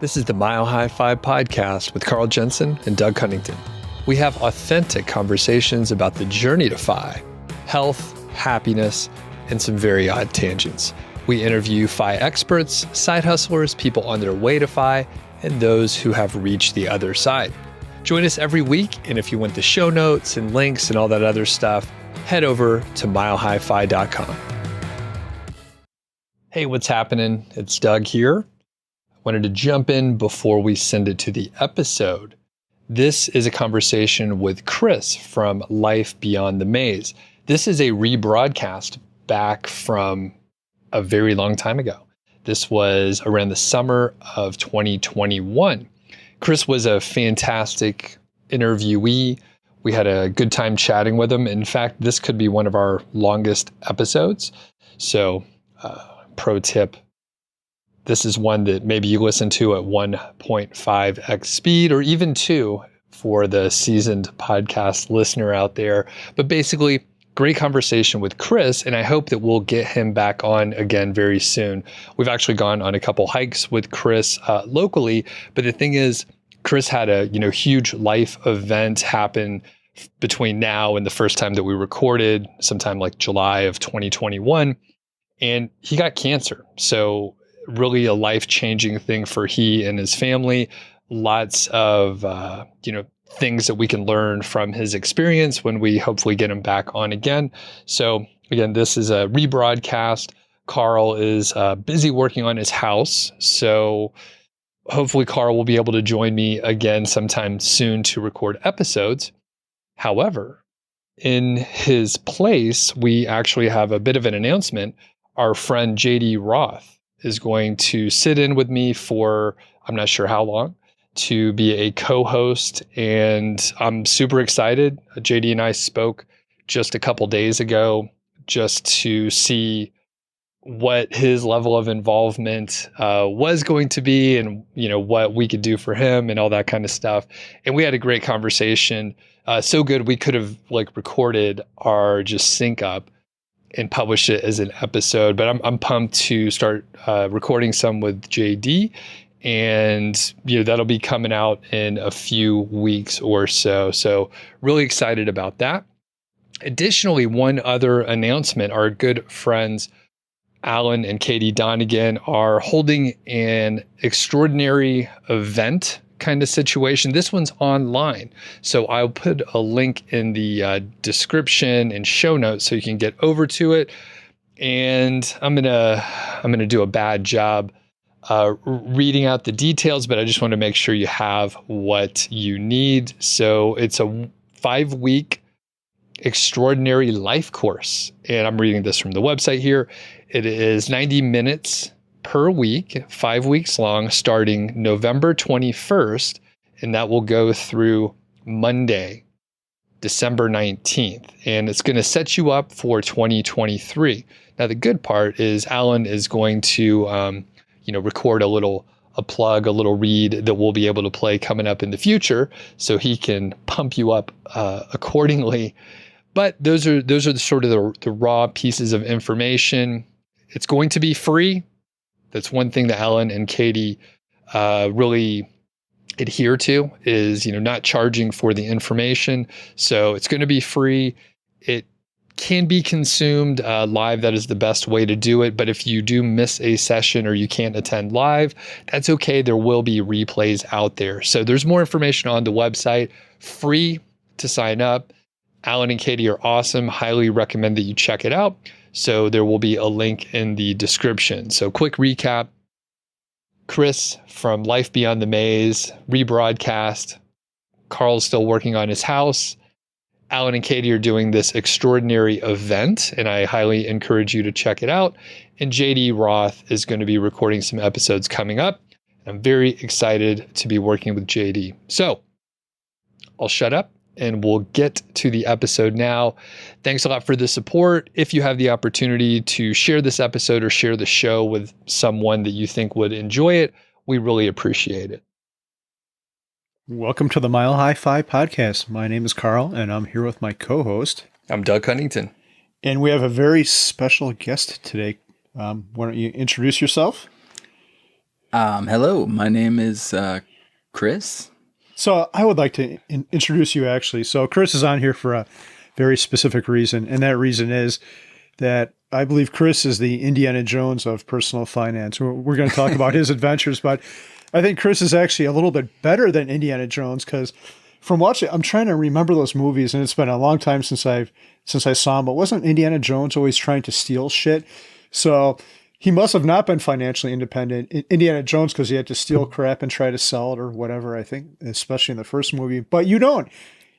This is the MHFi podcast with Carl Jensen and Doug Cunnington. We have authentic conversations about the journey to Fi, health, happiness, and some very odd tangents. We interview Fi experts, side hustlers, people on their way to Fi, and those who have reached the other side. Join us every week, and if you want the show notes and links and all that other stuff, head over to milehighfi.com. Hey, what's happening? It's Doug here. Wanted to jump in before we send it to the episode. This is a conversation with Chris from Life Beyond the Maze. This is a rebroadcast back from a very long time ago. This was around the summer of 2021. Chris was a fantastic interviewee. We had a good time chatting with him. In fact, this could be one of our longest episodes. So, pro tip, this is one that maybe you listen to at 1.5x speed or even 2 for the seasoned podcast listener out there. But basically, great conversation with Chris, and I hope that we'll get him back on again very soon. We've actually gone on a couple hikes with Chris locally, but the thing is, Chris had a huge life event happen between now and the first time that we recorded, sometime like July of 2021, and he got cancer. So really a life-changing thing for he and his family. Lots of, things that we can learn from his experience when we hopefully get him back on again. So again, this is a rebroadcast. Carl is busy working on his house. So hopefully Carl will be able to join me again sometime soon to record episodes. However, in his place, we actually have a bit of an announcement. Our friend JD Roth is going to sit in with me for, I'm not sure how long, to be a co-host. And I'm super excited. JD and I spoke just a couple days ago just to see what his level of involvement was going to be and, what we could do for him and all that kind of stuff. And we had a great conversation. So good, we could have recorded our just sync up and publish it as an episode, but I'm pumped to start recording some with JD, and that'll be coming out in a few weeks or so. So really excited about that. Additionally, one other announcement: our good friends Alan and Donegan are holding an extraordinary event kind of situation. This one's online. So I'll put a link in the description and show notes so you can get over to it. And I'm gonna do a bad job reading out the details, but I just want to make sure you have what you need. So it's a 5-week extraordinary life course. And I'm reading this from the website here. It is 90 minutes per week, 5 weeks long, starting November 21st, and that will go through Monday, December 19th. And it's going to set you up for 2023. Now, the good part is Alan is going to, record a little read that we'll be able to play coming up in the future, so he can pump you up accordingly. But those are the sort of the raw pieces of information. It's going to be free. That's one thing that Alan and Katie really adhere to is, not charging for the information. So it's going to be free. It can be consumed live. That is the best way to do it. But if you do miss a session or you can't attend live, that's okay. There will be replays out there. So there's more information on the website, free to sign up. Alan and Katie are awesome. Highly recommend that you check it out. So there will be a link in the description. So quick recap: Chris from Life Beyond the Maze, rebroadcast. Carl's still working on his house. Alan and Katie are doing this extraordinary event, and I highly encourage you to check it out. And JD Roth is going to be recording some episodes coming up. I'm very excited to be working with JD. So I'll shut up and we'll get to the episode now. Thanks a lot for the support. If you have the opportunity to share this episode or share the show with someone that you think would enjoy it, we really appreciate it. Welcome to the MHFi podcast. My name is Carl, and I'm here with my co-host. I'm Doug Cunnington. And we have a very special guest today. Why don't you introduce yourself? Hello, my name is Chris. So I would like to introduce you actually. So Chris is on here for a very specific reason, and that reason is that I believe Chris is the Indiana Jones of personal finance. We're going to talk about his adventures, but I think Chris is actually a little bit better than Indiana Jones because from watching, I'm trying to remember those movies, and it's been a long time since I saw them. But wasn't Indiana Jones always trying to steal shit? So he must have not been financially independent. Indiana Jones, because he had to steal crap and try to sell it or whatever, I think, especially in the first movie. But you don't.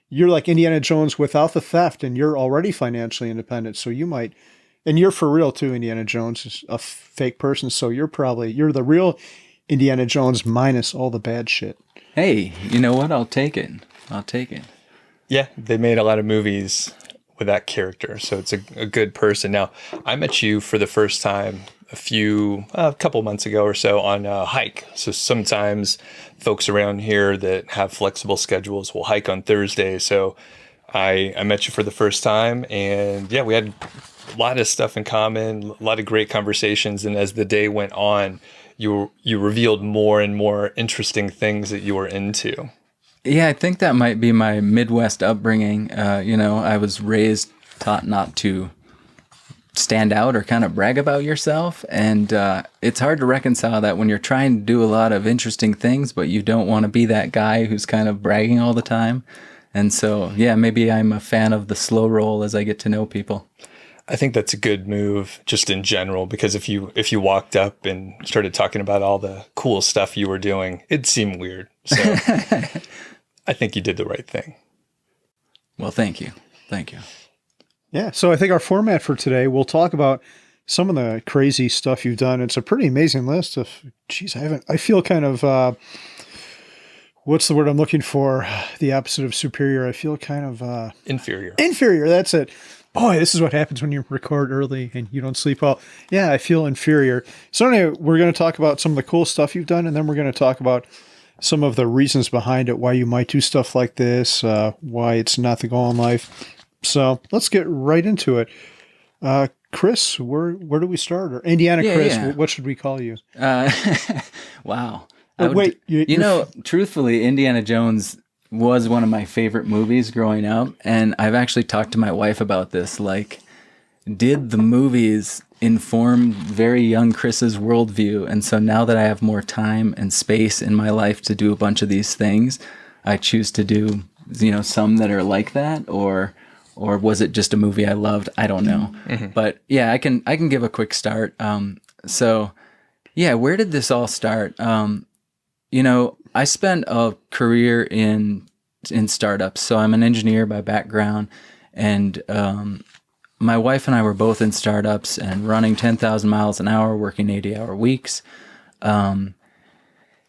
You're like Indiana Jones without the theft, and you're already financially independent. So you might, and you're for real too, Indiana Jones is a fake person. So you're the real Indiana Jones minus all the bad shit. Hey, you know what? I'll take it. Yeah, they made a lot of movies with that character, so it's a good person. Now, I met you for the first time a couple months ago or so on a hike. So sometimes folks around here that have flexible schedules will hike on Thursday. So I met you for the first time, and yeah, we had a lot of stuff in common, a lot of great conversations. And as the day went on, you revealed more and more interesting things that you were into. Yeah, I think that might be my Midwest upbringing. I was taught not to stand out or kind of brag about yourself. And it's hard to reconcile that when you're trying to do a lot of interesting things, but you don't want to be that guy who's kind of bragging all the time. And so, yeah, maybe I'm a fan of the slow roll as I get to know people. I think that's a good move just in general, because if you walked up and started talking about all the cool stuff you were doing, it'd seem weird. So I think you did the right thing. Well, thank you. Thank you. Yeah. So I think our format for today, we'll talk about some of the crazy stuff you've done. It's a pretty amazing list of, I feel kind of, what's the word I'm looking for? The opposite of superior. I feel kind of, inferior. Inferior. That's it. Boy, this is what happens when you record early and you don't sleep well. Yeah, I feel inferior. So anyway, we're going to talk about some of the cool stuff you've done, and then we're going to talk about some of the reasons behind it, why you might do stuff like this, why it's not the goal in life. So let's get right into it. Chris, where do we start? Or Indiana Chris, what should we call you? Wow. Truthfully, Indiana Jones was one of my favorite movies growing up. And I've actually talked to my wife about this. Like, did the movies inform very young Chris's worldview? And so now that I have more time and space in my life to do a bunch of these things, I choose to do, some that are like that, or was it just a movie I loved? I don't know. Mm-hmm. But yeah, I can give a quick start. So yeah, where did this all start? I spent a career in startups. So I'm an engineer by background, and my wife and I were both in startups and running 10,000 miles an hour, working 80-hour weeks. And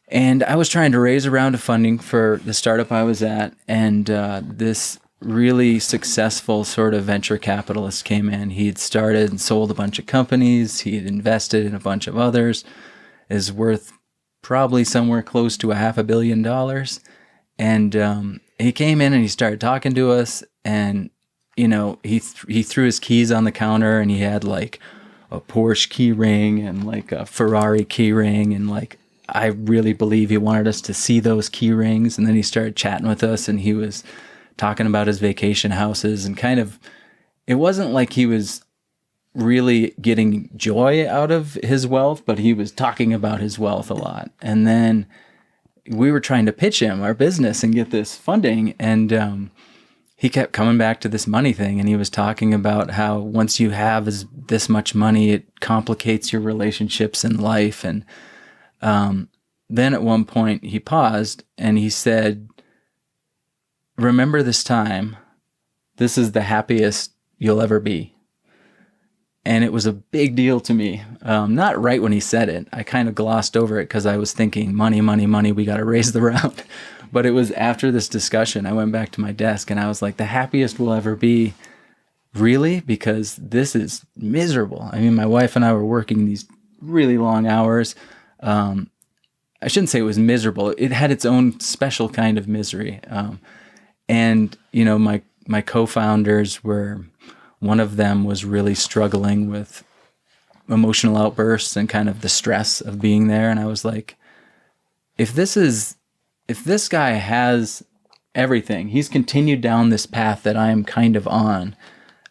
I was trying to raise a round of funding for the startup I was at, and this really successful sort of venture capitalist came in. He'd started and sold a bunch of companies. He'd invested in a bunch of others. Is worth probably somewhere close to $500 million. And he came in and he started talking to us, and he threw his keys on the counter, and he had like a Porsche key ring and like a Ferrari key ring, and like I really believe he wanted us to see those key rings. And then he started chatting with us, and he was talking about his vacation houses, and kind of, it wasn't like he was really getting joy out of his wealth, but he was talking about his wealth a lot. And then we were trying to pitch him our business and get this funding, and he kept coming back to this money thing, and he was talking about how once you have this much money, it complicates your relationships in life. And then at one point he paused and he said, "Remember this time. This is the happiest you'll ever be." And it was a big deal to me. Not right when he said it. I kind of glossed over it because I was thinking, money, money, money, we got to raise the round. But it was after this discussion, I went back to my desk and I was like, the happiest we'll ever be? Really? Because this is miserable. I mean, my wife and I were working these really long hours. I shouldn't say it was miserable. It had its own special kind of misery. And, my co-founders were... One of them was really struggling with emotional outbursts and kind of the stress of being there. And I was like, if this guy has everything, he's continued down this path that I am kind of on.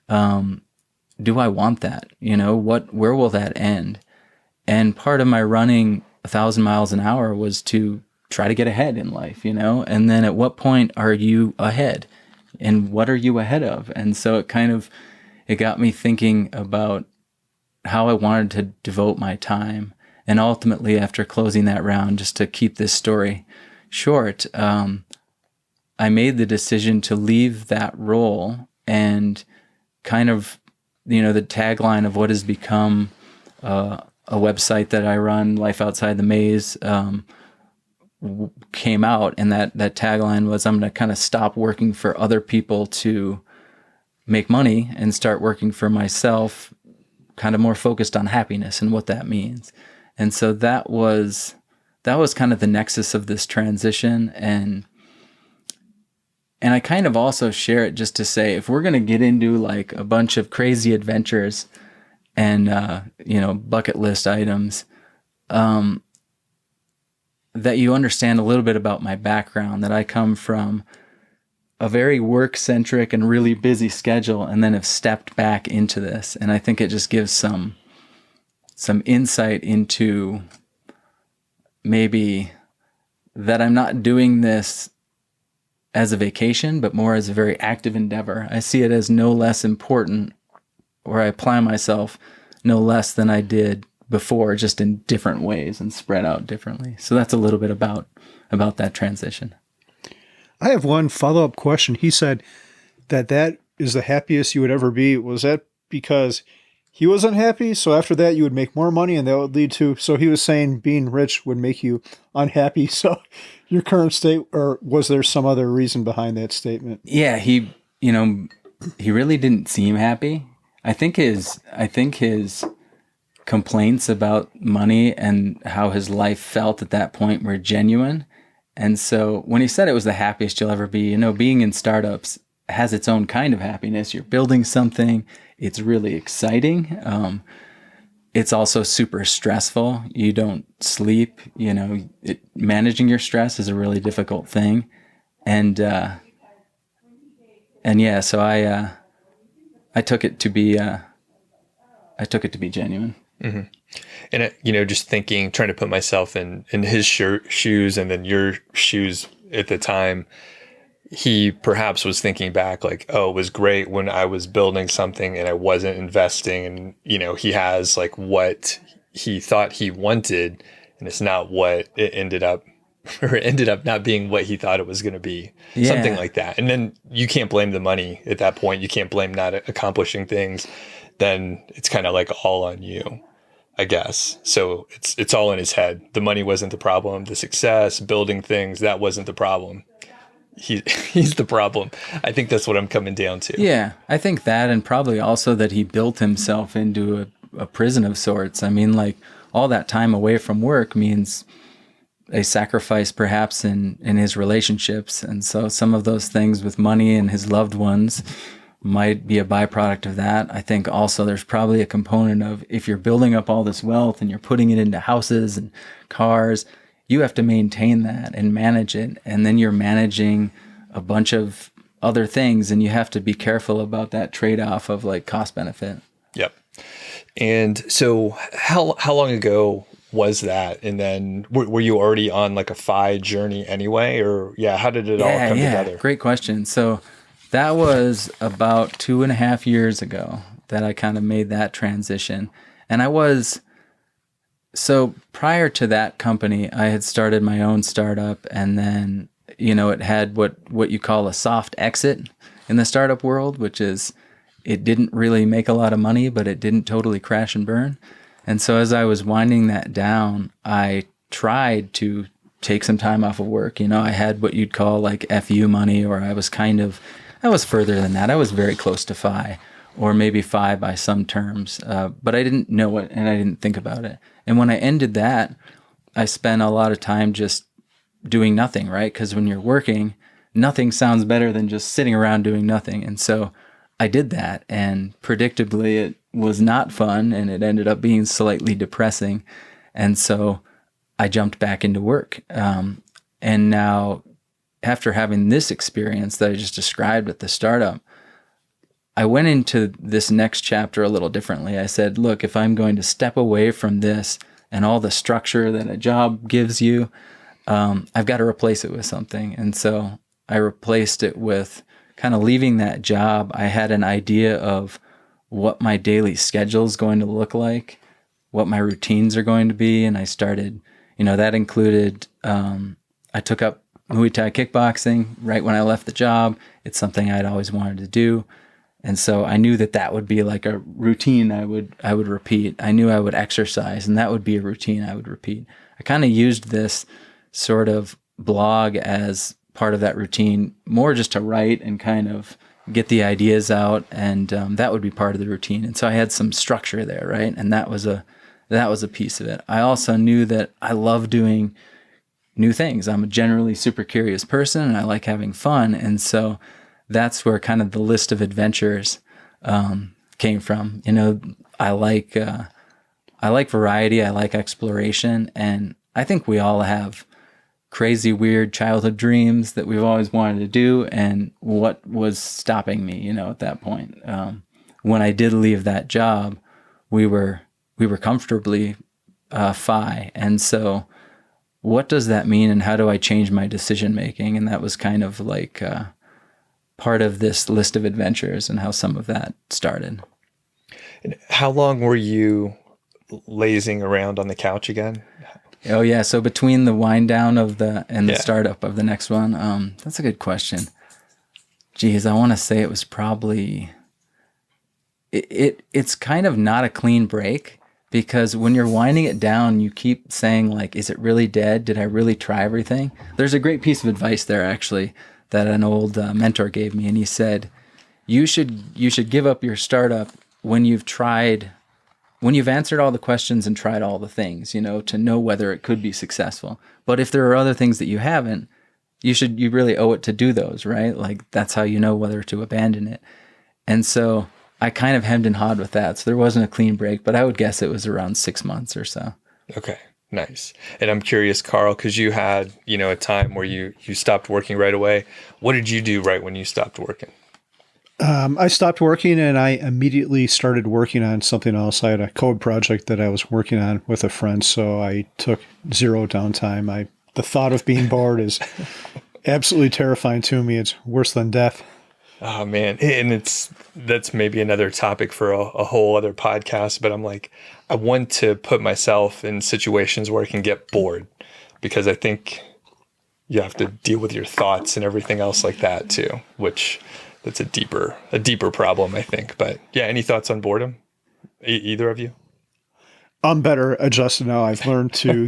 Do I want that? Where will that end? And part of my running 1,000 miles an hour was to try to get ahead in life, and then at what point are you ahead, and what are you ahead of? And so it got me thinking about how I wanted to devote my time. And ultimately, after closing that round, just to keep this story short, I made the decision to leave that role, and kind of, the tagline of what has become a website that I run, Life Outside the Maze, came out. And that tagline was, I'm going to kind of stop working for other people to make money and start working for myself, kind of more focused on happiness and what that means. And so that was kind of the nexus of this transition. And I kind of also share it just to say, if we're going to get into like a bunch of crazy adventures and, bucket list items, that you understand a little bit about my background, that I come from a very work-centric and really busy schedule, and then have stepped back into this. And I think it just gives some insight into maybe that I'm not doing this as a vacation, but more as a very active endeavor. I see it as no less important, or I apply myself no less than I did before, just in different ways and spread out differently. So that's a little bit about that transition. I have one follow-up question. He said that is the happiest you would ever be. Was that because he was unhappy, so after that you would make more money, and that would lead to... So he was saying being rich would make you unhappy, so your current state, or was there some other reason behind that statement? Yeah, he really didn't seem happy. I think his complaints about money and how his life felt at that point were genuine. And so when he said it was the happiest you'll ever be, being in startups has its own kind of happiness. You're building something. It's really exciting. It's also super stressful. You don't sleep. Managing your stress is a really difficult thing. And yeah, so I took it to be genuine. Mm-hmm. And, just thinking, trying to put myself in his shoes and then your shoes at the time, he perhaps was thinking back like, oh, it was great when I was building something and I wasn't investing, and, he has like what he thought he wanted, and it's not what it ended up, or it ended up not being what he thought it was going to be. Yeah. Something like that. And then you can't blame the money at that point. You can't blame not accomplishing things. Then it's kind of like all on you, I guess. So it's all in his head. The money wasn't the problem. The success, building things, that wasn't the problem. He's the problem. I think that's what I'm coming down to. Yeah, I think that, and probably also that he built himself into a prison of sorts. I mean, like, all that time away from work means a sacrifice perhaps in his relationships. And so some of those things with money and his loved ones might be a byproduct of that. I think also there's probably a component of, if you're building up all this wealth and you're putting it into houses and cars, you have to maintain that and manage it. And then you're managing a bunch of other things, and you have to be careful about that trade-off of like cost benefit. Yep. And so how long ago was that? And then were you already on like a FI journey anyway? Or how did it all come together? Great question. So that was about 2.5 years ago that I kind of made that transition. And so prior to that company, I had started my own startup, and then, it had what you call a soft exit in the startup world, which is it didn't really make a lot of money, but it didn't totally crash and burn. And so as I was winding that down, I tried to take some time off of work. I had what you'd call like FU money, or I was further than that. I was very close to FI, or maybe FI by some terms, but I didn't know it and I didn't think about it. And when I ended that, I spent a lot of time just doing nothing, right? Because when you're working, nothing sounds better than just sitting around doing nothing. And so I did that, and predictably it was not fun, and it ended up being slightly depressing. And so I jumped back into work. And now, after having this experience that I just described at the startup, I went into this next chapter a little differently. I said, look, if I'm going to step away from this and all the structure that a job gives you, I've got to replace it with something. And so I replaced it with kind of leaving that job. I had an idea of what my daily schedule is going to look like, what my routines are going to be. And I started, that included, I took up Muay Thai kickboxing right when I left the job. It's something I'd always wanted to do. And so I knew that would be like a routine I would repeat. I knew I would exercise, and that would be a routine I would repeat. I kind of used this sort of blog as part of that routine, more just to write and kind of get the ideas out, and that would be part of the routine. And so I had some structure there, right? And that was a piece of it. I also knew that I love doing new things. I'm a generally super curious person, and I like having fun. And so that's where kind of the list of adventures came from. I like variety. I like exploration, and I think we all have crazy, weird childhood dreams that we've always wanted to do. And what was stopping me, at that point? When I did leave that job, we were comfortably FI, and so what does that mean, and how do I change my decision making? And that was kind of like part of this list of adventures and how some of that started. And how long were you lazing around on the couch again? Oh yeah, so between the wind down of the startup of the next one, that's a good question. Geez, I want to say it was probably it's kind of not a clean break, because when you're winding it down, you keep saying like, is it really dead? Did I really try everything? There's a great piece of advice there actually that an old mentor gave me, and he said, you should give up your startup when you've answered all the questions and tried all the things, to know whether it could be successful. But if there are other things that you haven't, you really owe it to do those, right? Like that's how you know whether to abandon it. And so I kind of hemmed and hawed with that. So there wasn't a clean break, but I would guess it was around 6 months or so. Okay. Nice. And I'm curious, Carl, because you had, a time where you stopped working right away. What did you do right when you stopped working? I stopped working and I immediately started working on something else. I had a code project that I was working on with a friend, so I took zero downtime. The thought of being bored is absolutely terrifying to me. It's worse than death. Oh man. And that's maybe another topic for a whole other podcast, but I'm like, I want to put myself in situations where I can get bored, because I think you have to deal with your thoughts and everything else like that too, which that's a deeper problem, I think. But yeah, any thoughts on boredom? Either of you? I'm better adjusted now. I've learned to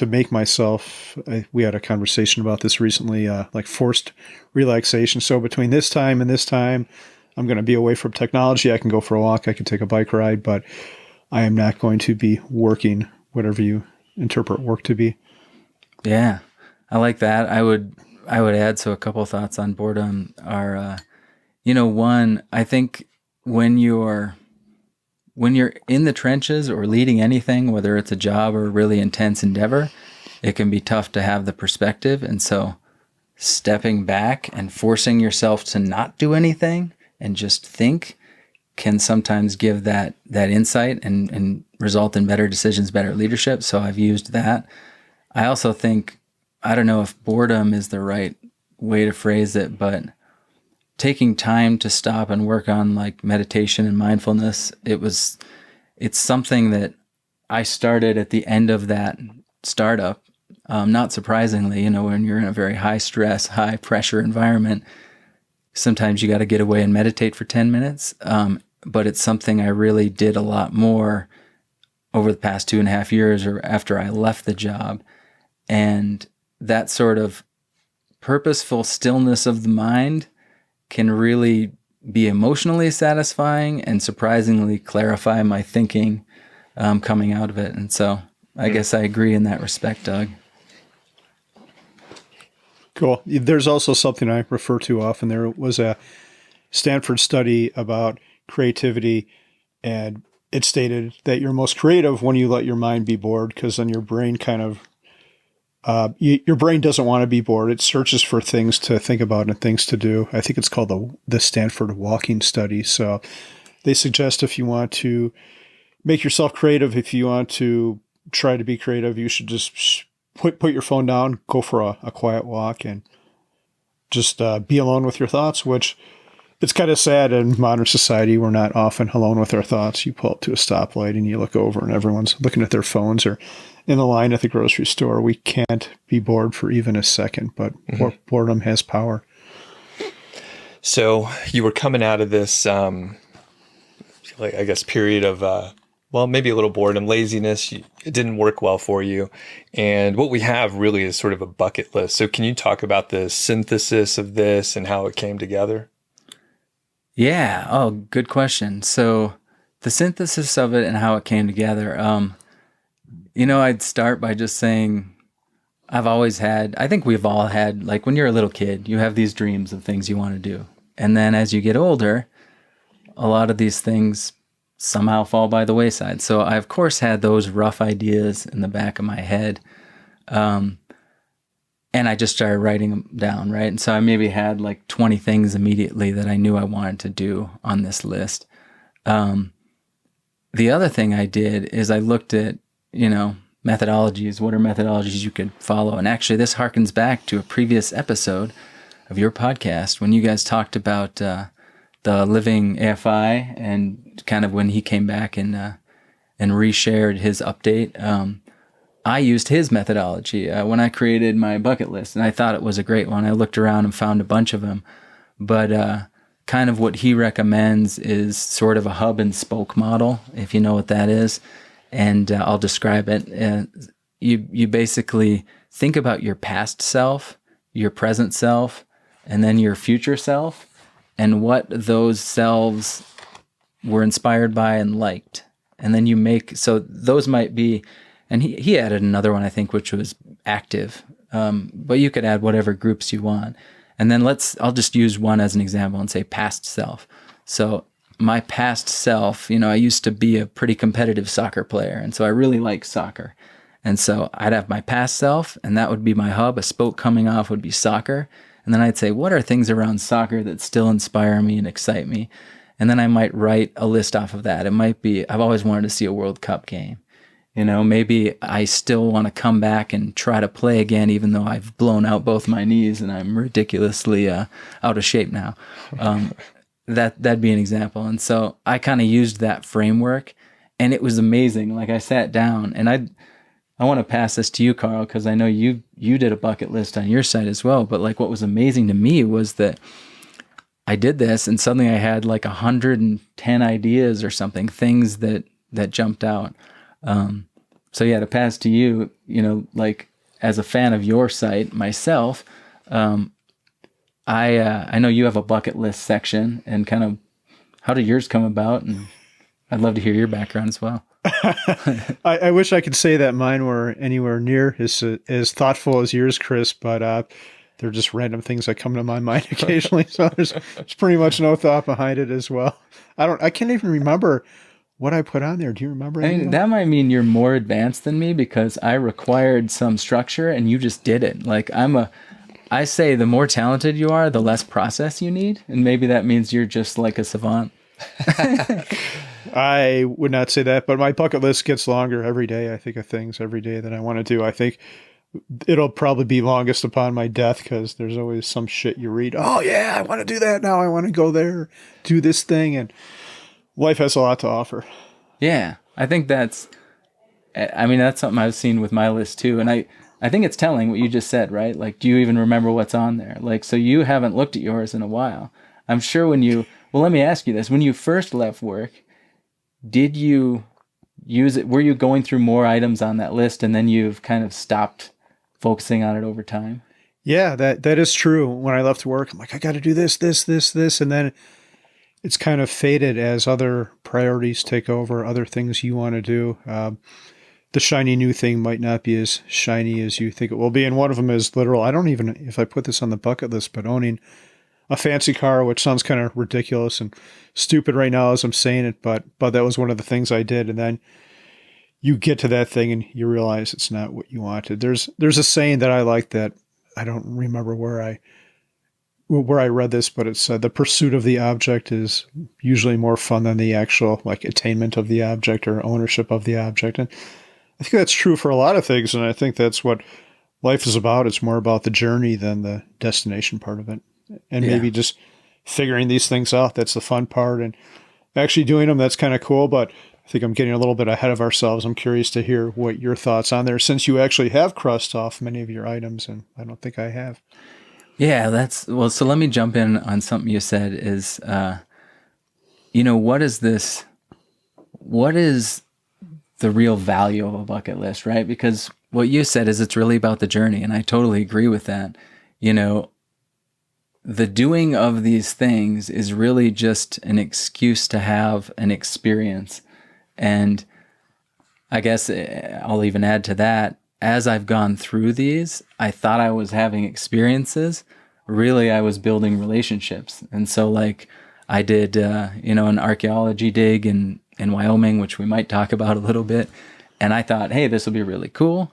make myself, we had a conversation about this recently, like forced relaxation. So between this time and this time, I'm going to be away from technology. I can go for a walk. I can take a bike ride, but I am not going to be working, whatever you interpret work to be. Yeah, I like that. I would add, so a couple of thoughts on boredom are, one, I think when you're in the trenches or leading anything, whether it's a job or a really intense endeavor, it can be tough to have the perspective. And so stepping back and forcing yourself to not do anything and just think can sometimes give that insight and result in better decisions, better leadership. So I've used that. I also think, I don't know if boredom is the right way to phrase it, but taking time to stop and work on like meditation and mindfulness, it's something that I started at the end of that startup. Not surprisingly, when you're in a very high stress, high pressure environment, sometimes you got to get away and meditate for 10 minutes. But it's something I really did a lot more over the past 2.5 years or after I left the job. And that sort of purposeful stillness of the mind can really be emotionally satisfying and surprisingly clarify my thinking coming out of it. And so I guess I agree in that respect, Doug. Cool. There's also something I refer to often. There was a Stanford study about creativity, and it stated that you're most creative when you let your mind be bored, because then your brain kind of, your brain doesn't want to be bored. It searches for things to think about and things to do. I think it's called the Stanford Walking Study. So they suggest if you want to make yourself creative, if you want to try to be creative, you should just put your phone down, go for a quiet walk, and just be alone with your thoughts, which it's kind of sad in modern society. We're not often alone with our thoughts. You pull up to a stoplight and you look over and everyone's looking at their phones, or in the line at the grocery store. We can't be bored for even a second, but boredom has power. So you were coming out of this, I guess, period of, maybe a little boredom, laziness. It didn't work well for you. And what we have really is sort of a bucket list. So can you talk about the synthesis of this and how it came together? Yeah. Oh, good question. So the synthesis of it and how it came together. I'd start by just saying I've always had, I think we've all had, like when you're a little kid, you have these dreams of things you want to do. And then as you get older, a lot of these things somehow fall by the wayside. So I, of course, had those rough ideas in the back of my head. And I just started writing them down, right? And so I maybe had like 20 things immediately that I knew I wanted to do on this list. The other thing I did is I looked at, methodologies. What are methodologies you could follow? And actually, this harkens back to a previous episode of your podcast when you guys talked about the living AFI, and kind of when he came back and reshared his update. I used his methodology when I created my bucket list, and I thought it was a great one. I looked around and found a bunch of them, but kind of what he recommends is sort of a hub and spoke model, if you know what that is, and I'll describe it. You basically think about your past self, your present self, and then your future self, and what those selves were inspired by and liked. And then you make, so those might be, and he added another one, I think, which was active. But you could add whatever groups you want. And then I'll just use one as an example and say past self. So my past self, I used to be a pretty competitive soccer player. And so I really like soccer. And so I'd have my past self, and that would be my hub. A spoke coming off would be soccer. And then I'd say, what are things around soccer that still inspire me and excite me? And then I might write a list off of that. It might be, I've always wanted to see a World Cup game. Maybe I still want to come back and try to play again, even though I've blown out both my knees and I'm ridiculously out of shape now. That'd be an example. And so I kind of used that framework, and it was amazing. Like I sat down, and I want to pass this to you, Carl, because I know you did a bucket list on your site as well. But like what was amazing to me was that I did this, and suddenly I had like 110 ideas or something, things that jumped out. So yeah, to pass to you, like as a fan of your site myself, I know you have a bucket list section, and kind of how did yours come about? And I'd love to hear your background as well. I wish I could say that mine were anywhere near as thoughtful as yours, Chris, but they're just random things that come to my mind occasionally. So there's pretty much no thought behind it as well. I can't even remember what I put on there. Do you remember? That might mean you're more advanced than me, because I required some structure and you just did it. Like I say the more talented you are, the less process you need. And maybe that means you're just like a savant. I would not say that, but my bucket list gets longer every day. I think of things every day that I want to do. I think it'll probably be longest upon my death, because there's always some shit you read. Oh yeah, I want to do that now. I want to go there, do this thing. And life has a lot to offer. Yeah. I think that's something I've seen with my list too. And I think it's telling what you just said, right? Like, do you even remember what's on there? Like, so you haven't looked at yours in a while. I'm sure let me ask you this. When you first left work, did you use it? Were you going through more items on that list, and then you've kind of stopped focusing on it over time? Yeah, that is true. When I left work, I'm like, I got to do this. And then it's kind of faded as other priorities take over, other things you want to do. The shiny new thing might not be as shiny as you think it will be. And one of them is literal. I don't even, if I put this on the bucket list, but owning a fancy car, which sounds kind of ridiculous and stupid right now as I'm saying it, but that was one of the things I did. And then you get to that thing and you realize it's not what you wanted. There's a saying that I like that I don't remember where I read this, but it said the pursuit of the object is usually more fun than the actual like attainment of the object or ownership of the object. And I think that's true for a lot of things. And I think that's what life is about. It's more about the journey than the destination part of it. And maybe just figuring these things out. That's the fun part. And actually doing them, that's kind of cool. But I think I'm getting a little bit ahead of ourselves. I'm curious to hear what your thoughts on there, since you actually have crossed off many of your items, and I don't think I have. Yeah, so let me jump in on something you said is, what is this? What is the real value of a bucket list, right? Because what you said is it's really about the journey, and I totally agree with that. The doing of these things is really just an excuse to have an experience. And I guess I'll even add to that, as I've gone through these, I thought I was having experiences. Really, I was building relationships. And so like I did, an archaeology dig in Wyoming, which we might talk about a little bit. And I thought, hey, this will be really cool.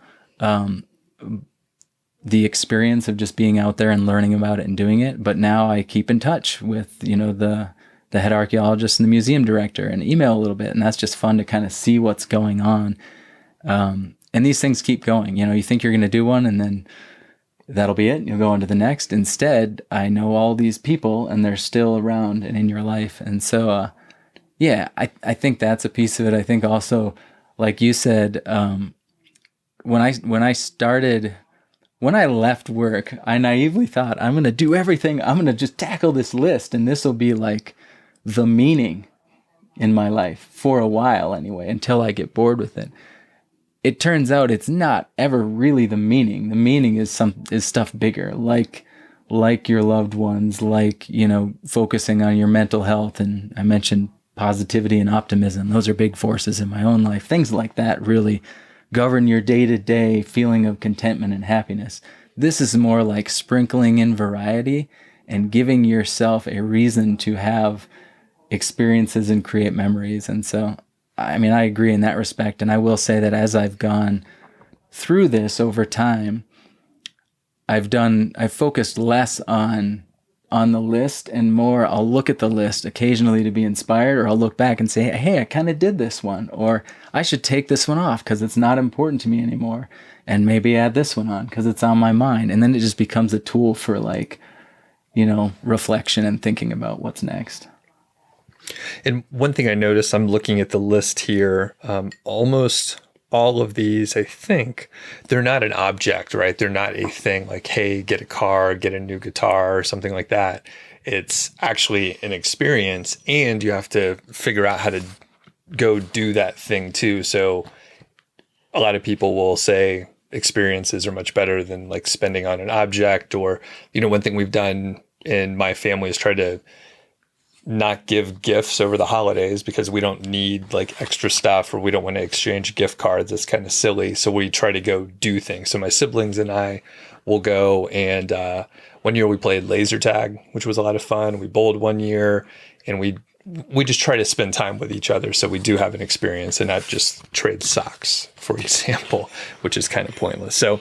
The experience of just being out there and learning about it and doing it. But now I keep in touch with, the head archaeologist and the museum director and email a little bit. And that's just fun to kind of see what's going on. And these things keep going. You think you're going to do one and then that'll be it. You'll go on to the next. Instead, I know all these people and they're still around and in your life. And so, I think that's a piece of it. I think also, like you said, when I left work, I naively thought, I'm going to do everything. I'm going to just tackle this list. And this will be like the meaning in my life for a while anyway, until I get bored with it. It turns out it's not ever really the meaning. The meaning is stuff bigger, like your loved ones, like, focusing on your mental health. And I mentioned positivity and optimism. Those are big forces in my own life. Things like that really govern your day-to-day feeling of contentment and happiness. This is more like sprinkling in variety and giving yourself a reason to have experiences and create memories. And so, I agree in that respect. And I will say that as I've gone through this over time, I've focused less on the list and more I'll look at the list occasionally to be inspired, or I'll look back and say, hey, I kind of did this one, or I should take this one off because it's not important to me anymore, and maybe add this one on because it's on my mind. And then it just becomes a tool for reflection and thinking about what's next. And one thing I noticed, I'm looking at the list here, almost all of these, I think, they're not an object, right? They're not a thing like, hey, get a car, get a new guitar, or something like that. It's actually an experience, and you have to figure out how to go do that thing too. So a lot of people will say experiences are much better than like spending on an object. Or, one thing we've done in my family is try to not give gifts over the holidays because we don't need like extra stuff, or we don't want to exchange gift cards. It's kind of silly. So we try to go do things. So my siblings and I will go, and one year we played laser tag, which was a lot of fun. We bowled one year, and we just try to spend time with each other. So we do have an experience and not just trade socks, for example, which is kind of pointless. So,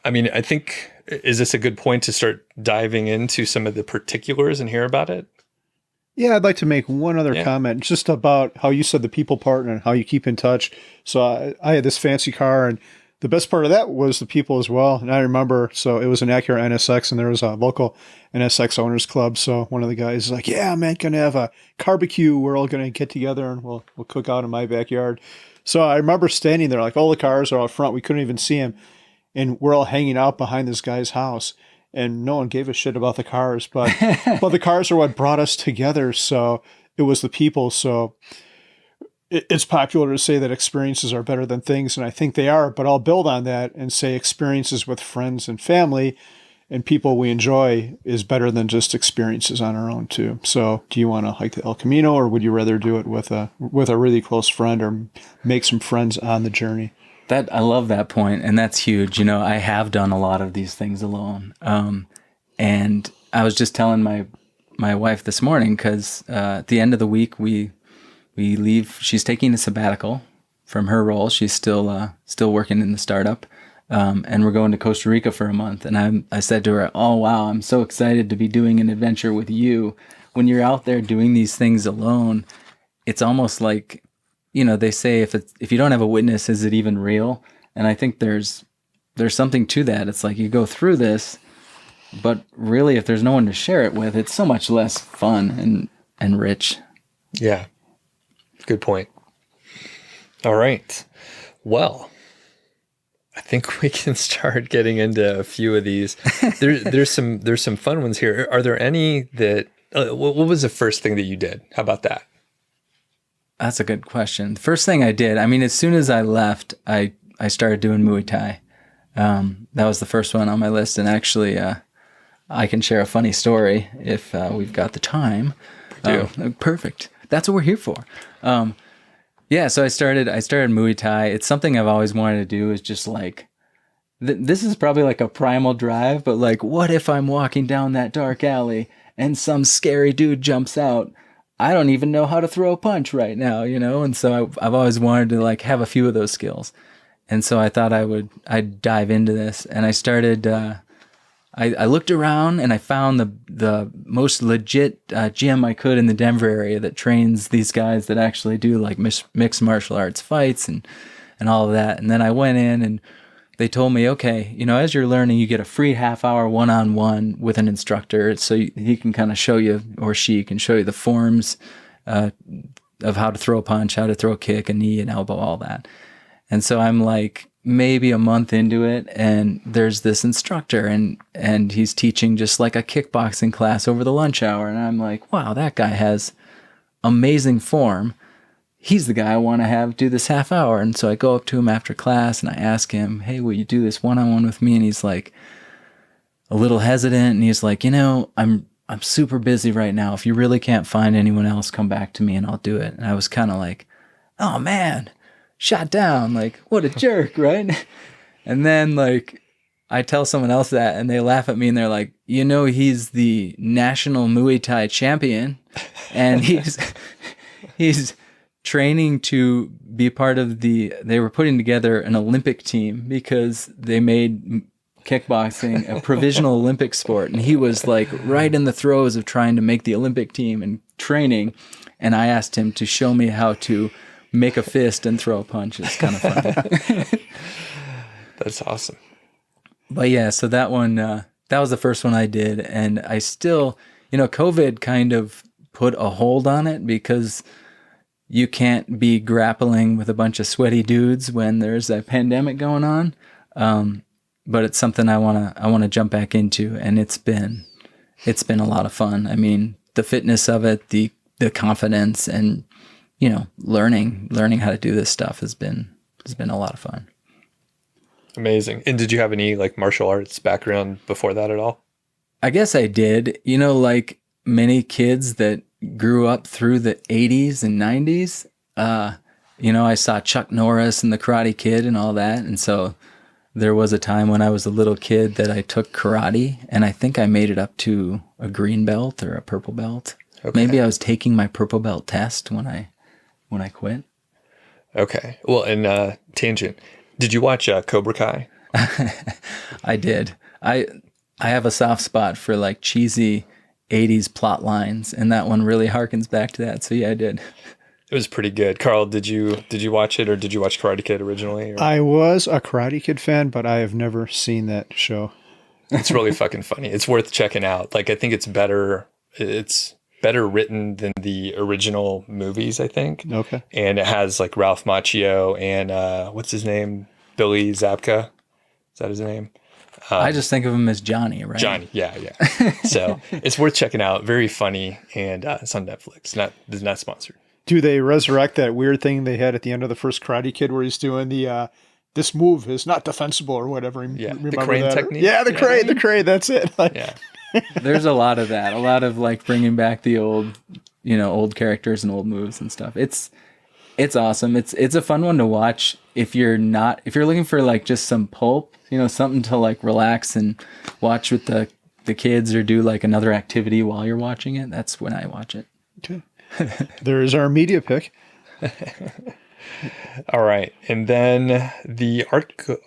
I think, is this a good point to start diving into some of the particulars and hear about it? Yeah, I'd like to make one other comment just about how you said the people part and how you keep in touch. So I had this fancy car, and the best part of that was the people as well. And I remember, so it was an Acura NSX, and there was a local NSX owners club. So one of the guys is like, yeah, man, going to have a barbecue. We're all going to get together and we'll cook out in my backyard. So I remember standing there, like all the cars are out front. We couldn't even see them. And we're all hanging out behind this guy's house. And no one gave a shit about the cars, but the cars are what brought us together. So it was the people. So it's popular to say that experiences are better than things, and I think they are. But I'll build on that and say experiences with friends and family and people we enjoy is better than just experiences on our own too. So do you want to hike the El Camino, or would you rather do it with a really close friend, or make some friends on the journey? I love that point, and that's huge. I have done a lot of these things alone. And I was just telling my my wife this morning because at the end of the week we leave. She's taking a sabbatical from her role. She's still working in the startup, and we're going to Costa Rica for a month. And I said to her, "Oh wow, I'm so excited to be doing an adventure with you. When you're out there doing these things alone, it's almost like, they say if you don't have a witness, is it even real?" And I think there's something to that. It's like you go through this, but really, if there's no one to share it with, it's so much less fun and rich. Yeah. Good point. All right. Well, I think we can start getting into a few of these. There's some fun ones here. Are there any that, what was the first thing that you did? How about that? That's a good question. The first thing I did, as soon as I left, I started doing Muay Thai. That was the first one on my list. And actually, I can share a funny story if we've got the time. Perfect. That's what we're here for. So I started Muay Thai. It's something I've always wanted to do, is just like, this is probably like a primal drive, but like, what if I'm walking down that dark alley and some scary dude jumps out? I don't even know how to throw a punch right now, And so I've always wanted to like have a few of those skills. And so I thought I'd dive into this, and I started, I looked around and I found the most legit gym I could in the Denver area that trains these guys that actually do like mixed martial arts fights and all of that. And then I went in and they told me, okay, as you're learning, you get a free half-hour one-on-one with an instructor, so he can kind of show you, or she can show you the forms of how to throw a punch, how to throw a kick, a knee, an elbow, all that. And so I'm like maybe a month into it, and there's this instructor, and he's teaching just like a kickboxing class over the lunch hour, and I'm like, wow, that guy has amazing form. He's the guy I want to have do this half hour. And so I go up to him after class and I ask him, hey, will you do this one-on-one with me? And he's like a little hesitant. And he's like, I'm super busy right now. If you really can't find anyone else, come back to me and I'll do it. And I was kind of like, oh man, shot down. Like, what a jerk, right? And then like I tell someone else that and they laugh at me and they're like, he's the national Muay Thai champion. And he's training to be part of they were putting together an Olympic team because they made kickboxing a provisional Olympic sport. And he was like right in the throes of trying to make the Olympic team and training. And I asked him to show me how to make a fist and throw a punch. It's kind of fun. That's awesome. But yeah, so that one, that was the first one I did. And I still, COVID kind of put a hold on it because you can't be grappling with a bunch of sweaty dudes when there's a pandemic going on. But it's something I want to jump back into, and it's been a lot of fun. The fitness of it, the confidence, and learning how to do this stuff has been a lot of fun. Amazing. And did you have any like martial arts background before that at all? I guess I did. Like many kids that grew up through the 80s and 90s. I saw Chuck Norris and the Karate Kid and all that. And so there was a time when I was a little kid that I took karate, and I think I made it up to a green belt or a purple belt. Okay. Maybe I was taking my purple belt test when I quit. Okay. Well, and tangent, did you watch Cobra Kai? I did. I have a soft spot for like cheesy 80s plot lines, and that one really harkens back to that. So yeah, I did. It was pretty good. Carl, did you watch it, or did you watch Karate Kid originally? Or? I was a Karate Kid fan, but I have never seen that show. It's really fucking funny. It's worth checking out. Like, I think it's better written than the original movies, I think. Okay. And it has like Ralph Macchio and what's his name? Billy Zabka. Is that his name? I just think of him as Johnny, right? Johnny, yeah. So it's worth checking out. Very funny, and it's on Netflix. Not sponsored. Do they resurrect that weird thing they had at the end of the first Karate Kid where he's doing the this move is not defensible or whatever? Yeah, the crane technique. Yeah, the crane. That's it. Yeah. There's a lot of that. A lot of like bringing back the old characters and old moves and stuff. It's awesome. It's a fun one to watch if you're looking for like just some pulp, something to like relax and watch with the the kids or do like another activity while you're watching it, that's when I watch it. Okay. There is our media pick. All right. And then the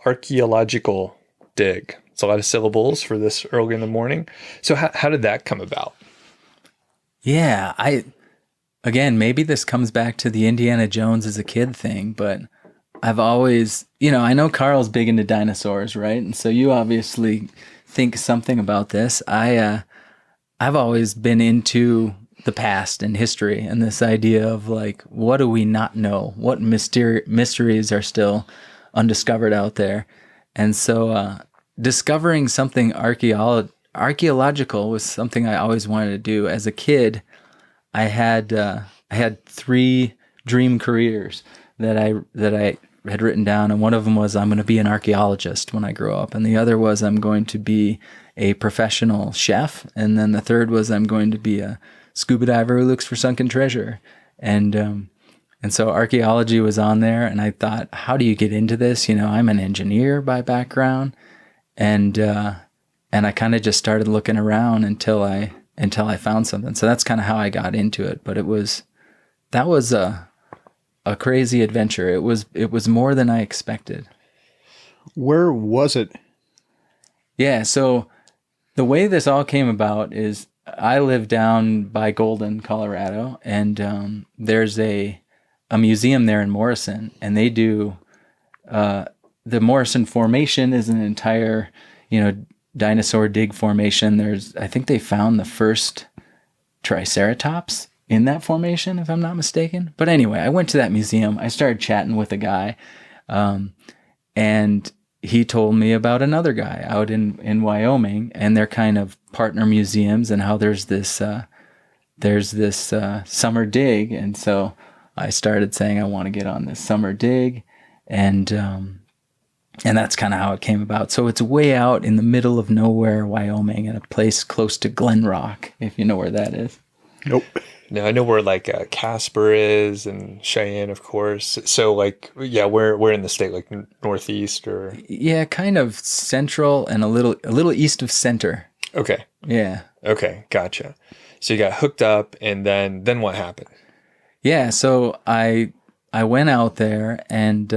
archeological dig. It's a lot of syllables for this early in the morning. So how did that come about? Yeah, again, maybe this comes back to the Indiana Jones as a kid thing, but I've always, I know Carl's big into dinosaurs, right? And so you obviously think something about this. I've always been into the past and history and this idea of like, what do we not know? What mysteries are still undiscovered out there? And so discovering something archeological was something I always wanted to do. As a kid, I had 3 dream careers that I had written down, and one of them was I'm going to be an archaeologist when I grow up, and the other was I'm going to be a professional chef, and then the third was I'm going to be a scuba diver who looks for sunken treasure. And so archaeology was on there, and I thought, how do you get into this? I'm an engineer by background, and I kind of just started looking around until I found something. So that's kind of how I got into it. But that was a crazy adventure. It was more than I expected. Where was it? Yeah, so the way this all came about is I live down by Golden, Colorado, and there's a museum there in Morrison, and they do the Morrison Formation is an entire, dinosaur dig formation. I think they found the first Triceratops in that formation, if I'm not mistaken. But anyway, I went to that museum. I started chatting with a guy, and he told me about another guy out in Wyoming, and they're kind of partner museums, and how there's this summer dig. And so I started saying I want to get on this summer dig, and that's kind of how it came about. So it's way out in the middle of nowhere, Wyoming, in a place close to Glen Rock, if you know where that is. Nope. No, I know where like Casper is and Cheyenne, of course. So like, yeah, we're in the state, like northeast or. Yeah, kind of central and a little east of center. Okay. Yeah. Okay, gotcha. So you got hooked up, and then what happened? Yeah, so I went out there, and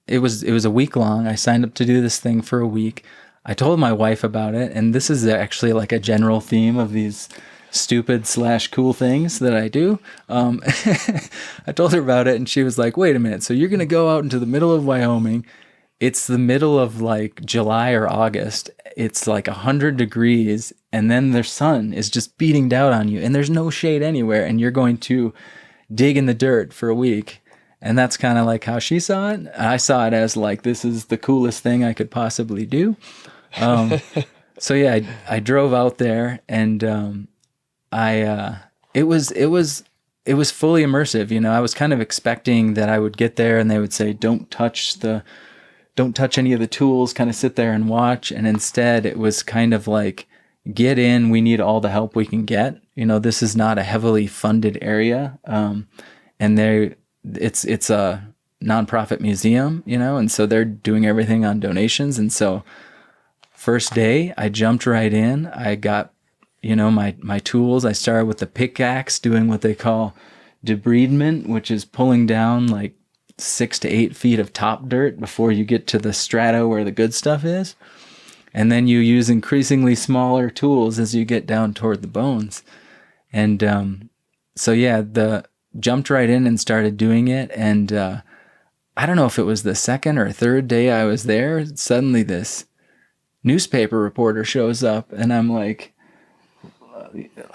it was a week long. I signed up to do this thing for a week. I told my wife about it, and this is actually like a general theme of these stupid / cool things that I do. I told her about it, and she was like, wait a minute, so you're going to go out into the middle of Wyoming. It's the middle of like July or August. It's like 100 degrees, and then the sun is just beating down on you, and there's no shade anywhere, and you're going to dig in the dirt for a week. And that's kind of like how she saw it. I saw it as like, this is the coolest thing I could possibly do. So yeah, I drove out there, and it was fully immersive. I was kind of expecting that I would get there and they would say, don't touch any of the tools, kind of sit there and watch. And instead it was kind of like, get in, we need all the help we can get. This is not a heavily funded area. And it's a nonprofit museum, and so they're doing everything on donations. And so first day I jumped right in. I got, my tools. I started with the pickaxe, doing what they call debridement, which is pulling down like 6 to 8 feet of top dirt before you get to the strata where the good stuff is. And then you use increasingly smaller tools as you get down toward the bones. And so yeah, jumped right in and started doing it. And I don't know if it was the second or third day I was there, suddenly this newspaper reporter shows up, and I'm like,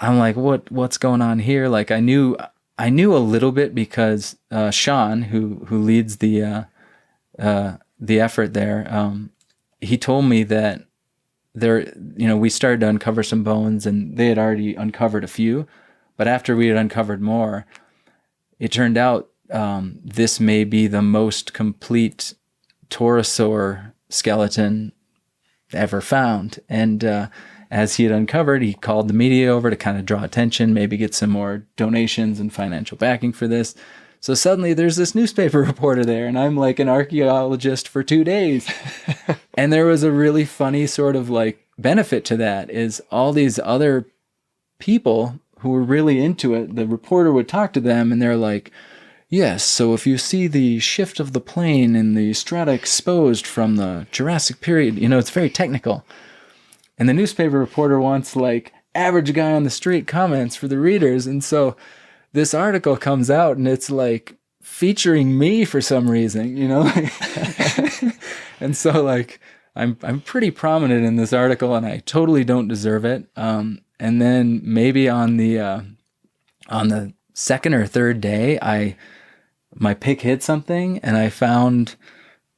what's going on here? Like I knew a little bit because Sean, who leads the effort there, he told me that there, we started to uncover some bones, and they had already uncovered a few, but after we had uncovered more, it turned out this may be the most complete pterosaur skeleton ever found. And as he had uncovered, he called the media over to kind of draw attention, maybe get some more donations and financial backing for this. So suddenly there's this newspaper reporter there, and I'm like an archaeologist for 2 days. And there was a really funny sort of like benefit to that is all these other people who were really into it, the reporter would talk to them and they're like, yes, so if you see the shift of the plane and the strata exposed from the Jurassic period, it's very technical. And the newspaper reporter wants like average guy on the street comments for the readers. And so this article comes out and it's like featuring me for some reason, And so like I'm pretty prominent in this article and I totally don't deserve it. And then maybe on the second or third day, my pick hit something and I found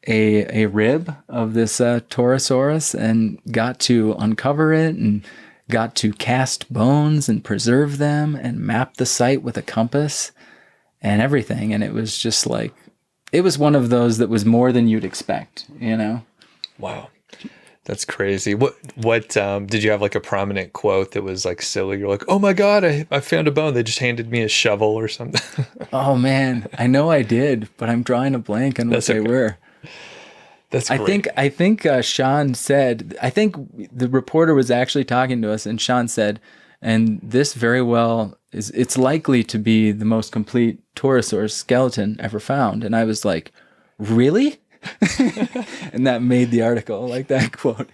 a rib of this Torosaurus and got to uncover it and got to cast bones and preserve them and map the site with a compass and everything. And it was just like, it was one of those that was more than you'd expect, Wow. That's crazy. What did you have like a prominent quote that was like silly? You're like, oh my God, I found a bone. They just handed me a shovel or something. Oh man, I know I did, but I'm drawing a blank on what they were. That's great. I think Sean said, I think the reporter was actually talking to us and Sean said, and this very well it's likely to be the most complete Torosaurus skeleton ever found. And I was like, really? And that made the article, like that quote.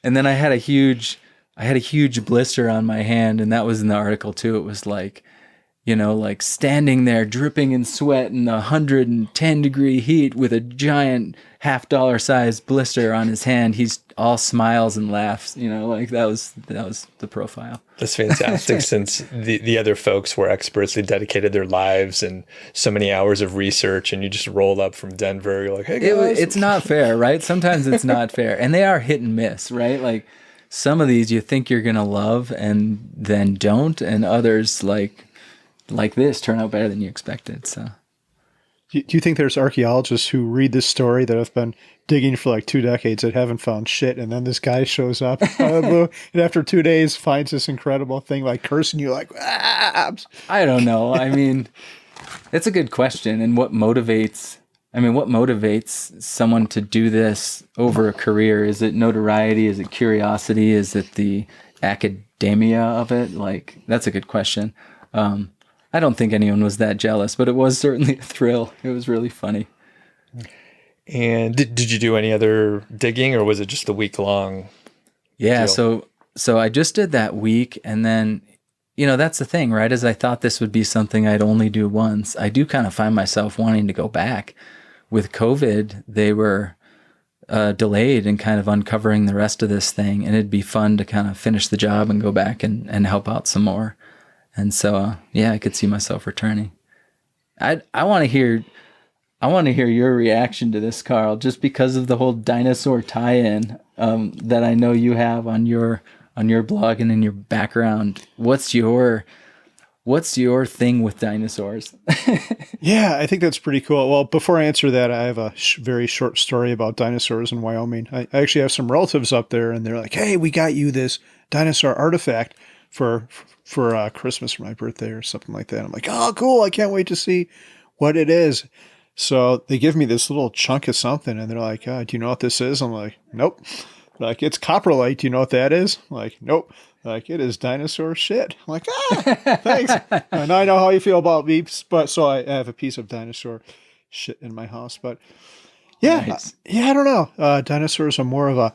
And then I had a huge blister on my hand, and that was in the article too. It was like, like standing there dripping in sweat in the 110-degree heat with a giant $50 sized blister on his hand. He's all smiles and laughs, like that was the profile. That's fantastic. Since the other folks were experts, they dedicated their lives and so many hours of research, and you just roll up from Denver. You're like, hey guys. It's not fair, right? Sometimes it's not fair. And they are hit and miss, right? Like some of these you think you're going to love and then don't. And others like this turn out better than you expected. So, do you think there's archaeologists who read this story that have been digging for like 2 decades that haven't found shit, and then this guy shows up and after 2 days finds this incredible thing, like cursing you, like, ah! I don't know. I mean, it's a good question. And what motivates someone to do this over a career? Is it notoriety? Is it curiosity? Is it the academia of it? Like, that's a good question. I don't think anyone was that jealous, but it was certainly a thrill. It was really funny. And did you do any other digging, or was it just a week-long Yeah, deal? so I just did that week, and then, that's the thing, right? As I thought this would be something I'd only do once, I do kind of find myself wanting to go back. With COVID, they were delayed in kind of uncovering the rest of this thing, and it'd be fun to kind of finish the job and go back and help out some more. And so, I could see myself returning. I want to hear your reaction to this, Carl, just because of the whole dinosaur tie-in that I know you have on your blog and in your background. What's your thing with dinosaurs? Yeah, I think that's pretty cool. Well, before I answer that, I have a very short story about dinosaurs in Wyoming. I actually have some relatives up there, and they're like, hey, we got you this dinosaur artifact for Christmas for my birthday or something like that. I'm like, oh, cool. I can't wait to see what it is. So they give me this little chunk of something, and they're like, do you know what this is? I'm like, nope. Like, it's coprolite. Do you know what that is? I'm like, nope. Like, it is dinosaur shit. I'm like, thanks. And I know how you feel about me, but so I have a piece of dinosaur shit in my house. But yeah, Nice. I don't know. Dinosaurs are more of a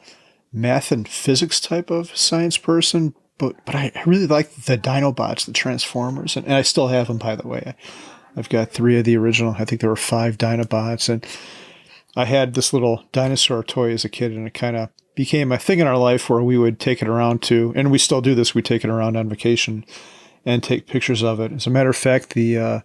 math and physics type of science person, but I really like the Dinobots, the Transformers, and I still have them, by the way. I've got 3 of the original. I think there were 5 Dinobots, and I had this little dinosaur toy as a kid, and it kind of became a thing in our life where we would take it around to, and we still do this, we take it around on vacation and take pictures of it. As a matter of fact, the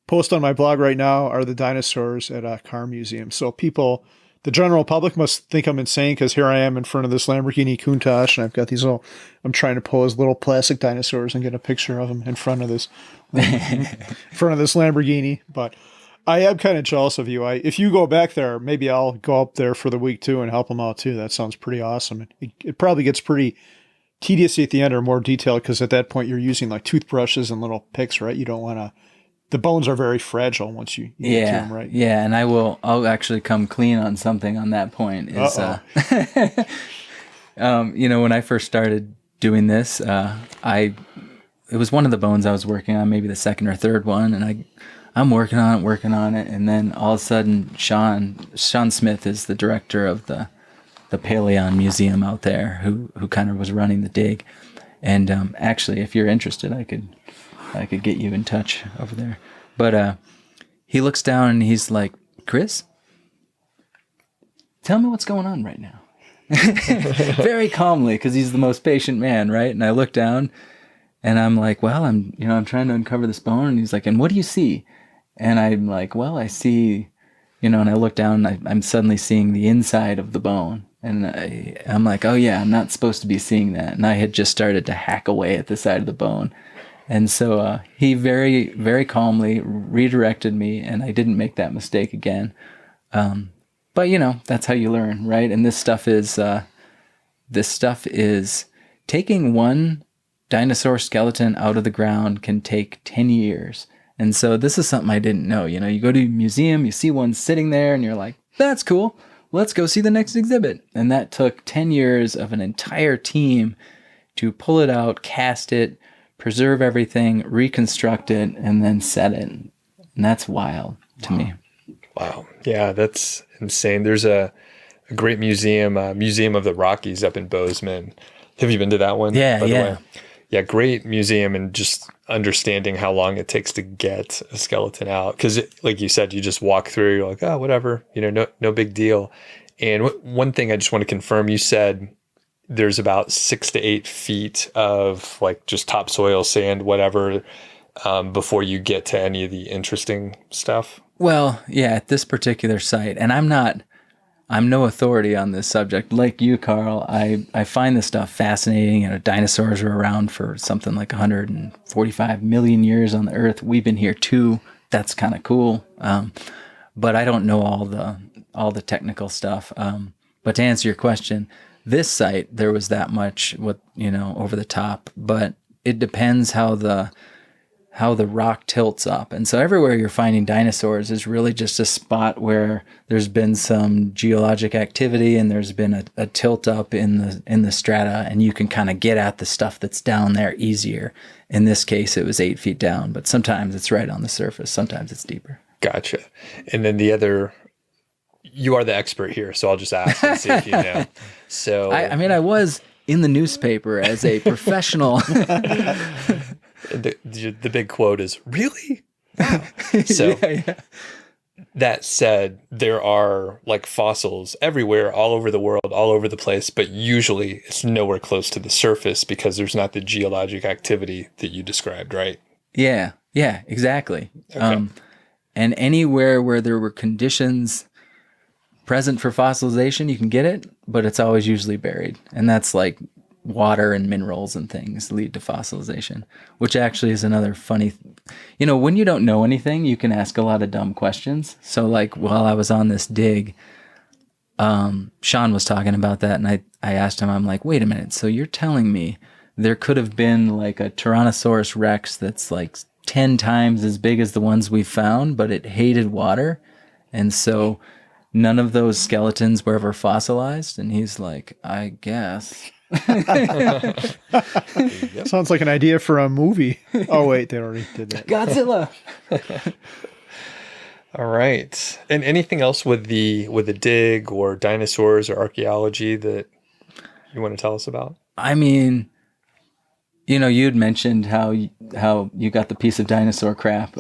post on my blog right now are the dinosaurs at a car museum. So people, the general public must think I'm insane because here I am in front of this Lamborghini Countach, and I've got these I'm trying to pose little plastic dinosaurs and get a picture of them in front of this Lamborghini. But I am kind of jealous of you. If you go back there, maybe I'll go up there for the week too and help them out too. That sounds pretty awesome. It probably gets pretty tedious at the end or more detailed because at that point you're using like toothbrushes and little picks, right? You don't want to. The bones are very fragile once you get to them, right? Yeah, and I'll actually come clean on something on that point. When I first started doing this, it was one of the bones I was working on, maybe the second or third one, and I'm working on it, and then all of a sudden, Sean Smith is the director of the Paleon Museum out there, who kind of was running the dig, and actually, if you're interested, I could get you in touch over there, but he looks down and he's like, Chris, tell me what's going on right now. Very calmly, because he's the most patient man, right? And I look down and I'm like, well, I'm trying to uncover this bone. And he's like, and what do you see? And I'm like, well, I see, and I look down and I'm suddenly seeing the inside of the bone. And I'm like, oh yeah, I'm not supposed to be seeing that. And I had just started to hack away at the side of the bone. And so he very, very calmly redirected me, and I didn't make that mistake again. But that's how you learn, right? And this stuff is taking one dinosaur skeleton out of the ground can take 10 years. And so this is something I didn't know. You go to a museum, you see one sitting there, and you're like, that's cool. Let's go see the next exhibit. And that took 10 years of an entire team to pull it out, cast it, preserve everything, reconstruct it, and then set it. And that's wild to me. Wow. Yeah, that's insane. There's a great museum, Museum of the Rockies up in Bozeman. Have you been to that one? Yeah, yeah. Yeah, great museum, and just understanding how long it takes to get a skeleton out. Because like you said, you just walk through, you're like, oh, whatever, no big deal. And one thing I just want to confirm, you said there's about 6 to 8 feet of like just topsoil, sand, whatever, before you get to any of the interesting stuff. Well, yeah, at this particular site, and I'm no authority on this subject. Like you, Carl, I find this stuff fascinating. Dinosaurs were around for something like 145 million years on the Earth. We've been here too. That's kind of cool. But I don't know all the technical stuff. But to answer your question, this site, there was that much over the top, but it depends how the rock tilts up. And so everywhere you're finding dinosaurs is really just a spot where there's been some geologic activity and there's been a tilt up in the strata, and you can kind of get at the stuff that's down there easier. In this case, it was 8 feet down, but sometimes it's right on the surface. Sometimes it's deeper. Gotcha. And then you are the expert here, so I'll just ask and see if you know. So I was in the newspaper as a professional. The big quote is, really? Wow. So yeah. That said, there are like fossils everywhere, all over the world, all over the place, but usually it's nowhere close to the surface because there's not the geologic activity that you described, right? Yeah, exactly. Okay. And anywhere where there were conditions present for fossilization, you can get it, but it's always usually buried. And that's like water and minerals and things lead to fossilization, which actually is another funny, when you don't know anything, you can ask a lot of dumb questions. So like while I was on this dig, Sean was talking about that, and I asked him, I'm like, wait a minute, so you're telling me there could have been like a Tyrannosaurus Rex that's like 10 times as big as the ones we found, but it hated water, and so none of those skeletons were ever fossilized? And he's like, I guess. Sounds like an idea for a movie. Oh wait, they already did that. Godzilla. All right. And anything else with the dig or dinosaurs or archaeology that you want to tell us about? I mean, you'd mentioned how you got the piece of dinosaur crap.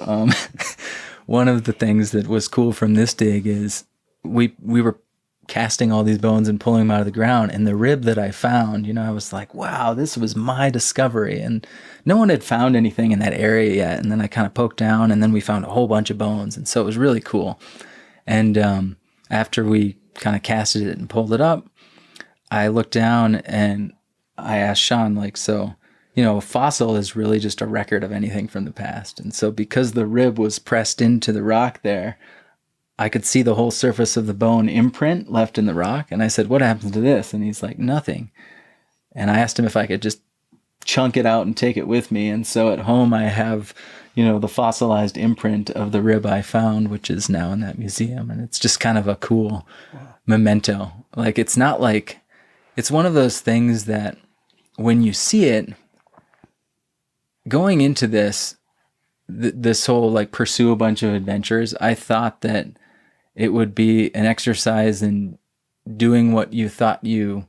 One of the things that was cool from this dig is we were casting all these bones and pulling them out of the ground, and the rib that I found, I was like, wow, this was my discovery, and no one had found anything in that area yet. And then I kind of poked down, and then we found a whole bunch of bones, and so it was really cool. And after we kind of casted it and pulled it up, I looked down and I asked Sean, like, so a fossil is really just a record of anything from the past. And so because the rib was pressed into the rock there, I could see the whole surface of the bone imprint left in the rock. And I said, what happens to this? And he's like, nothing. And I asked him if I could just chunk it out and take it with me. And so at home I have, the fossilized imprint of the rib I found, which is now in that museum. And it's just kind of a cool memento. Like, it's not like it's one of those things that when you see it, going into this whole like pursue a bunch of adventures, I thought that it would be an exercise in doing what you thought you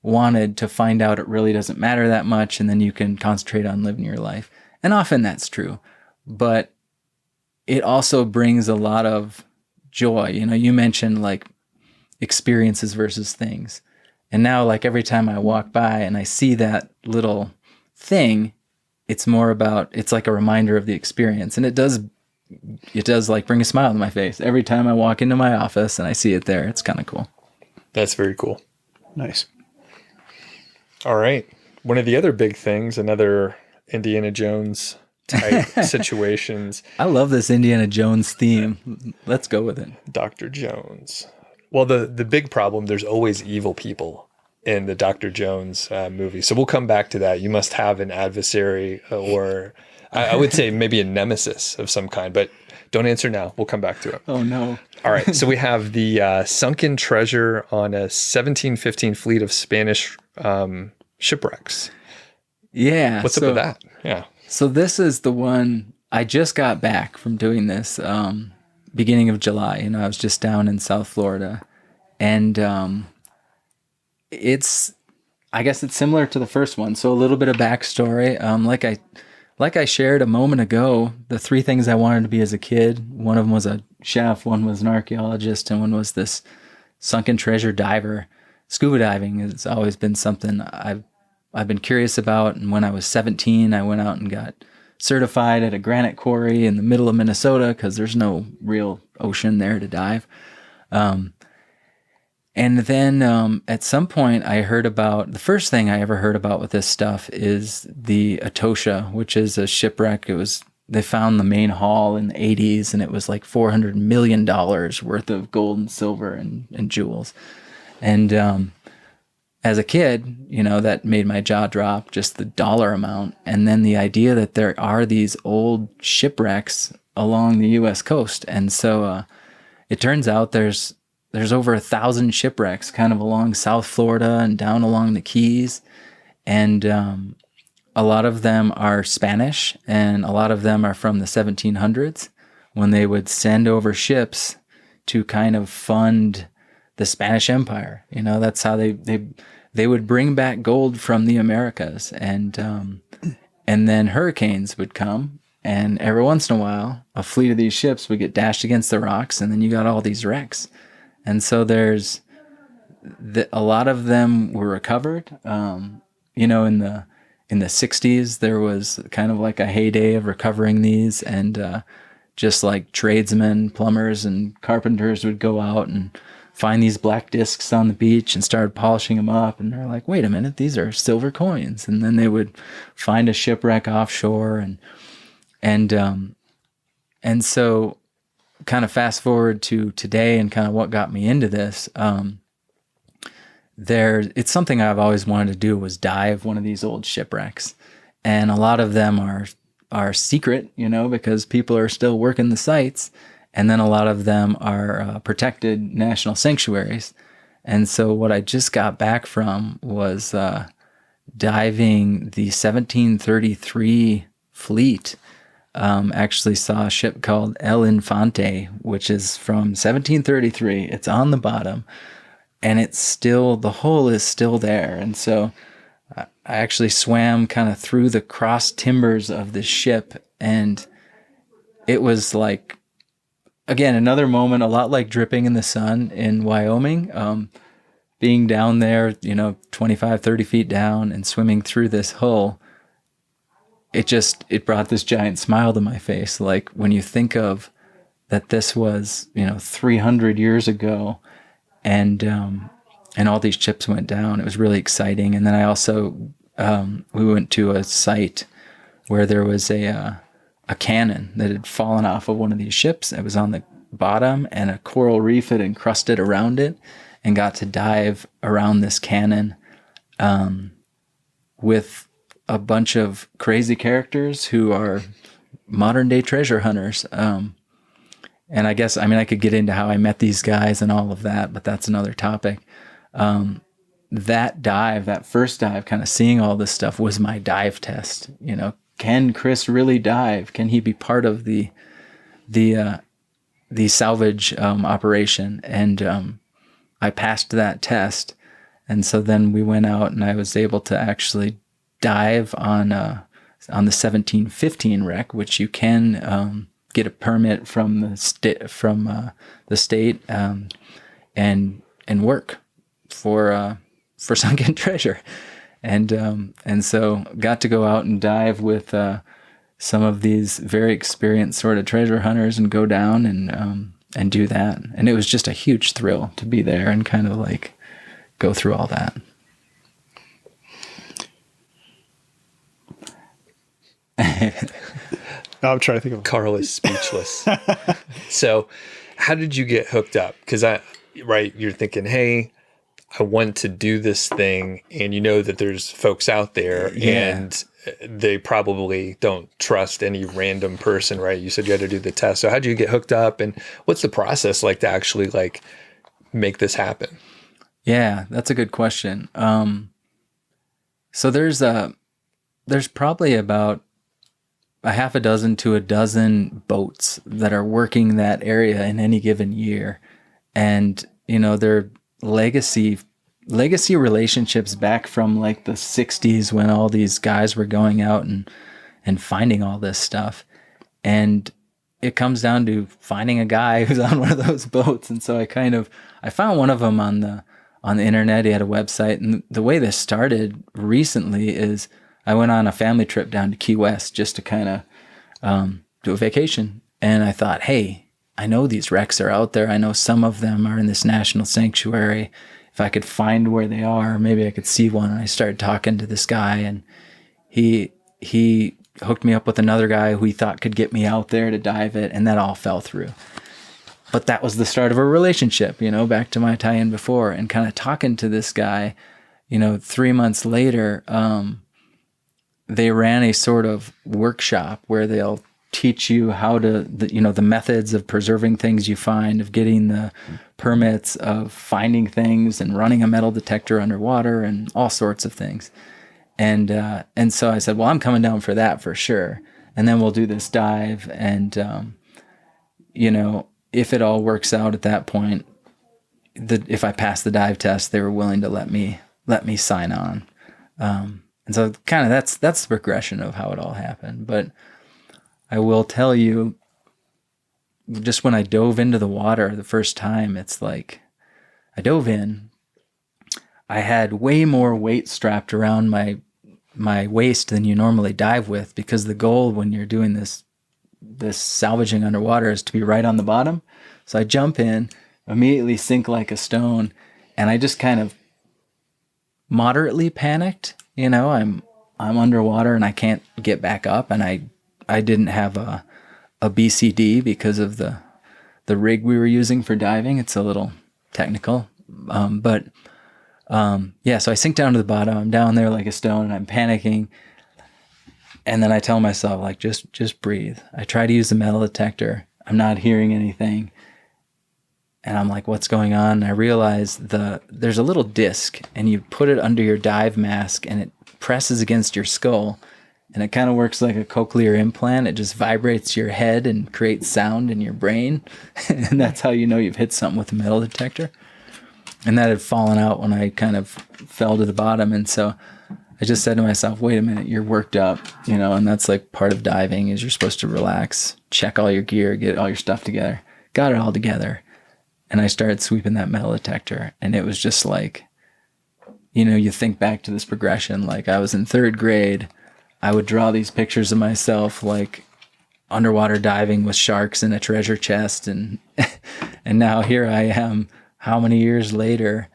wanted to find out it really doesn't matter that much, and then you can concentrate on living your life. And often that's true, but it also brings a lot of joy. You know, you mentioned like experiences versus things. And now like every time I walk by and I see that little thing, it's more about, it's like a reminder of the experience. And it does like bring a smile to my face every time I walk into my office and I see it there. It's kind of cool. That's very cool. Nice. All right. One of the other big things, another Indiana Jones type situations. I love this Indiana Jones theme. Let's go with it. Dr. Jones. Well, the big problem, there's always evil people in the Dr. Jones movie. So we'll come back to that. You must have an adversary, or I would say maybe a nemesis of some kind, but don't answer now. We'll come back to it. Oh, no. All right. So we have the sunken treasure on a 1715 fleet of Spanish shipwrecks. Yeah. What's up with that? Yeah. So this is the one I just got back from doing this beginning of July. You know, I was just down in South Florida, and I guess it's similar to the first one. So a little bit of backstory. Like I shared a moment ago, the three things I wanted to be as a kid, one of them was a chef, one was an archaeologist, and one was this sunken treasure diver. Scuba diving has always been something I've been curious about. And when I was 17, I went out and got certified at a granite quarry in the middle of Minnesota because there's no real ocean there to dive. And then at some point I heard about, the first thing I ever heard about with this stuff is the Etosha, which is a shipwreck. They found the main hull in the 80s, and it was like $400 million worth of gold and silver and jewels. And as a kid, you know, that made my jaw drop, just the dollar amount. And then the idea that there are these old shipwrecks along the U.S. coast. And so it turns out there's over 1,000 shipwrecks kind of along South Florida and down along the Keys. And a lot of them are Spanish, and a lot of them are from the 1700s, when they would send over ships to kind of fund the Spanish Empire. You know, that's how they would bring back gold from the Americas. And then hurricanes would come, and every once in a while, a fleet of these ships would get dashed against the rocks, and then you got all these wrecks. And so there's a lot of them were recovered. You know, in the 60s, there was kind of like a heyday of recovering these, and just like tradesmen, plumbers, and carpenters would go out and find these black discs on the beach and started polishing them up. And they're like, wait a minute, these are silver coins. And then they would find a shipwreck offshore, and so kind of fast forward to today and kind of what got me into this. It's something I've always wanted to do, was dive one of these old shipwrecks. And a lot of them are secret, you know, because people are still working the sites. And then a lot of them are protected national sanctuaries. And so what I just got back from was diving the 1733 fleet. Actually saw a ship called El Infante, which is from 1733. It's on the bottom, and the hull is still there. And so I actually swam kind of through the cross timbers of the ship, and it was like, again, another moment, a lot like dripping in the sun in Wyoming, being down there, you know, 25, 30 feet down and swimming through this hull. It brought this giant smile to my face. Like when you think of that, this was, you know, 300 years ago, and all these ships went down. It was really exciting. And then I also, we went to a site where there was a cannon that had fallen off of one of these ships. It was on the bottom, and a coral reef had encrusted around it, and got to dive around this cannon with a bunch of crazy characters who are modern day treasure hunters. And I guess, I mean, I could get into how I met these guys and all of that, but that's another topic. that dive, that first dive, kind of seeing all this stuff was my dive test. You know, can Chris really dive? Can he be part of the salvage operation? And I passed that test. And so then we went out and I was able to actually dive on the 1715 wreck, which you can get a permit from the state and work for sunken treasure. And so got to go out and dive with some of these very experienced sort of treasure hunters and go down and do that. And it was just a huge thrill to be there and kind of like go through all that. I'm trying to think of Carl is speechless. So how did you get hooked up? Because you're thinking, hey, I want to do this thing, and you know that there's folks out there and they probably don't trust any random person, right? You said you had to do the test. So how'd you get hooked up, and what's the process like to actually like make this happen? Yeah, that's a good question. So there's probably about a half a dozen to a dozen boats that are working that area in any given year. And, you know, they're legacy relationships back from like the 60s when all these guys were going out and finding all this stuff. And it comes down to finding a guy who's on one of those boats. And so I found one of them on the internet. He had a website. And the way this started recently is I went on a family trip down to Key West just to kind of do a vacation. And I thought, hey, I know these wrecks are out there. I know some of them are in this national sanctuary. If I could find where they are, maybe I could see one. And I started talking to this guy, and he hooked me up with another guy who he thought could get me out there to dive it, and that all fell through. But that was the start of a relationship, you know, back to my tie-in before, and kind of talking to this guy, you know, 3 months later, they ran a sort of workshop where they'll teach you how to, the methods of preserving things you find, of getting the permits, of finding things and running a metal detector underwater and all sorts of things. And so I said, well, I'm coming down for that for sure. And then we'll do this dive. And, if it all works out at that point, if I pass the dive test, they were willing to let me sign on. And so kind of that's the progression of how it all happened. But I will tell you, just when I dove into the water the first time, it's like I dove in, I had way more weight strapped around my waist than you normally dive with, because the goal when you're doing this salvaging underwater is to be right on the bottom. So I jump in, immediately sink like a stone, and I just kind of moderately panicked. You know, I'm underwater and I can't get back up, and I didn't have a BCD because of the rig we were using for diving. It's a little technical, so I sink down to the bottom. I'm down there like a stone and I'm panicking. And then I tell myself, like, just breathe. I try to use the metal detector. I'm not hearing anything. And I'm like, what's going on? And I realize there's a little disc, and you put it under your dive mask and it presses against your skull. And it kind of works like a cochlear implant. It just vibrates your head and creates sound in your brain. And that's how you know you've hit something with a metal detector. And that had fallen out when I kind of fell to the bottom. And so I just said to myself, wait a minute, you're worked up, and that's like part of diving is you're supposed to relax, check all your gear, get all your stuff together. Got it all together. And I started sweeping that metal detector. And it was just like, you think back to this progression. Like I was in third grade. I would draw these pictures of myself like underwater diving with sharks in a treasure chest. And now here I am, how many years later,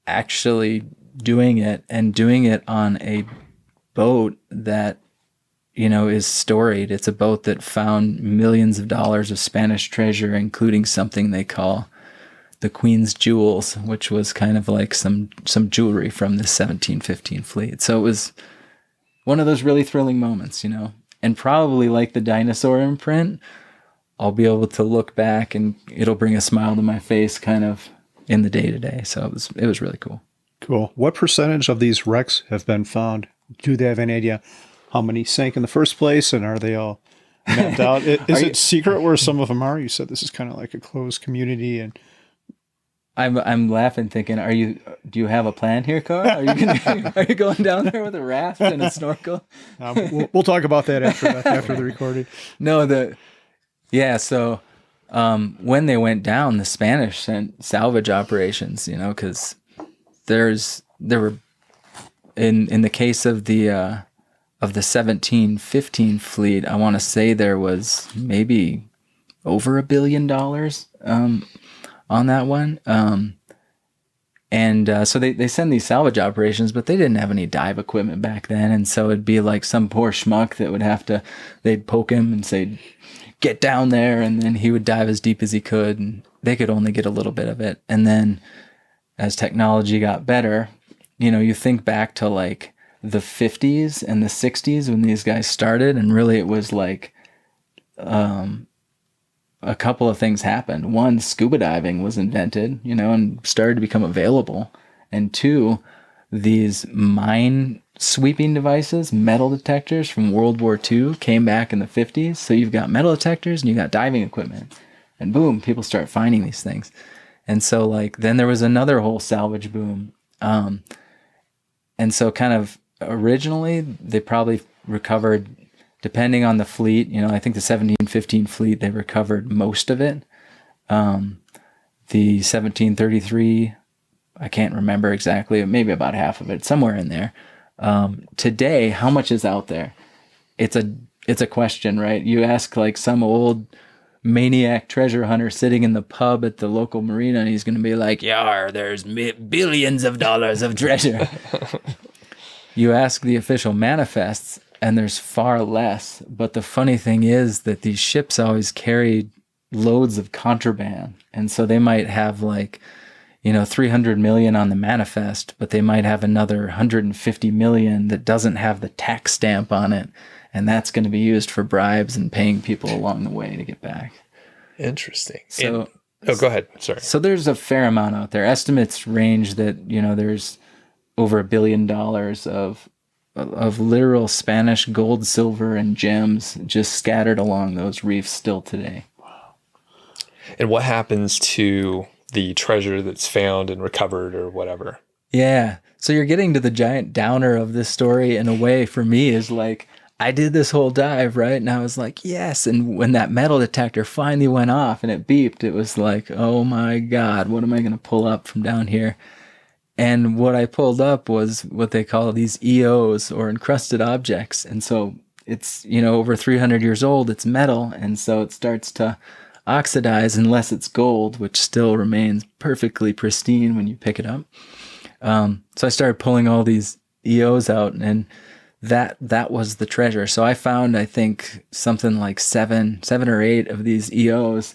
actually doing it, and doing it on a boat that, is storied. It's a boat that found millions of dollars of Spanish treasure, including something they call the Queen's Jewels, which was kind of like some jewelry from the 1715 fleet. So it was one of those really thrilling moments, and probably like the dinosaur imprint, I'll be able to look back and it'll bring a smile to my face kind of in the day to day. So it was really cool. Cool. What percentage of these wrecks have been found? Do they have any idea how many sank in the first place, and are they all mapped out? Is it secret where some of them are? You said this is kind of like a closed community, and I'm laughing, thinking, do you have a plan here, Carl? Are you going down there with a raft and a snorkel? We'll talk about that after the recording. No, so when they went down, the Spanish sent salvage operations, because there were in the case of the 1715 fleet, I want to say there was maybe over $1 billion on that one. So they send these salvage operations, but they didn't have any dive equipment back then. And so it'd be like some poor schmuck that would they'd poke him and say, get down there. And then he would dive as deep as he could. And they could only get a little bit of it. And then as technology got better, you think back to like the 50s and the 60s when these guys started. And really it was like, a couple of things happened. One, scuba diving was invented, and started to become available. And two, these mine sweeping devices, metal detectors from World War II came back in the 50s. So you've got metal detectors and you got diving equipment. And boom, people start finding these things. And so then there was another whole salvage boom. And so kind of originally they probably recovered, depending on the fleet, I think the 1715 fleet, they recovered most of it. The 1733, I can't remember exactly, maybe about half of it, somewhere in there. Today, how much is out there? It's a question, right? You ask like some old maniac treasure hunter sitting in the pub at the local marina, and he's going to be like, "Yar, there's billions of dollars of treasure." You ask the official manifests, and there's far less. But the funny thing is that these ships always carried loads of contraband. And so they might have 300 million on the manifest, but they might have another 150 million that doesn't have the tax stamp on it. And that's going to be used for bribes and paying people along the way to get back. Interesting. So, go ahead. Sorry. So there's a fair amount out there. Estimates range that, there's over $1 billion of literal Spanish gold, silver, and gems just scattered along those reefs still today. Wow. And what happens to the treasure that's found and recovered or whatever? Yeah. So you're getting to the giant downer of this story in a way for me is like, I did this whole dive, right? And I was like, yes. And when that metal detector finally went off and it beeped, it was like, oh my God, what am I going to pull up from down here? And what I pulled up was what they call these EOs, or encrusted objects. And so it's, over 300 years old, it's metal. And so it starts to oxidize unless it's gold, which still remains perfectly pristine when you pick it up. So I started pulling all these EOs out, and that was the treasure. So I found, I think, something like seven or eight of these EOs,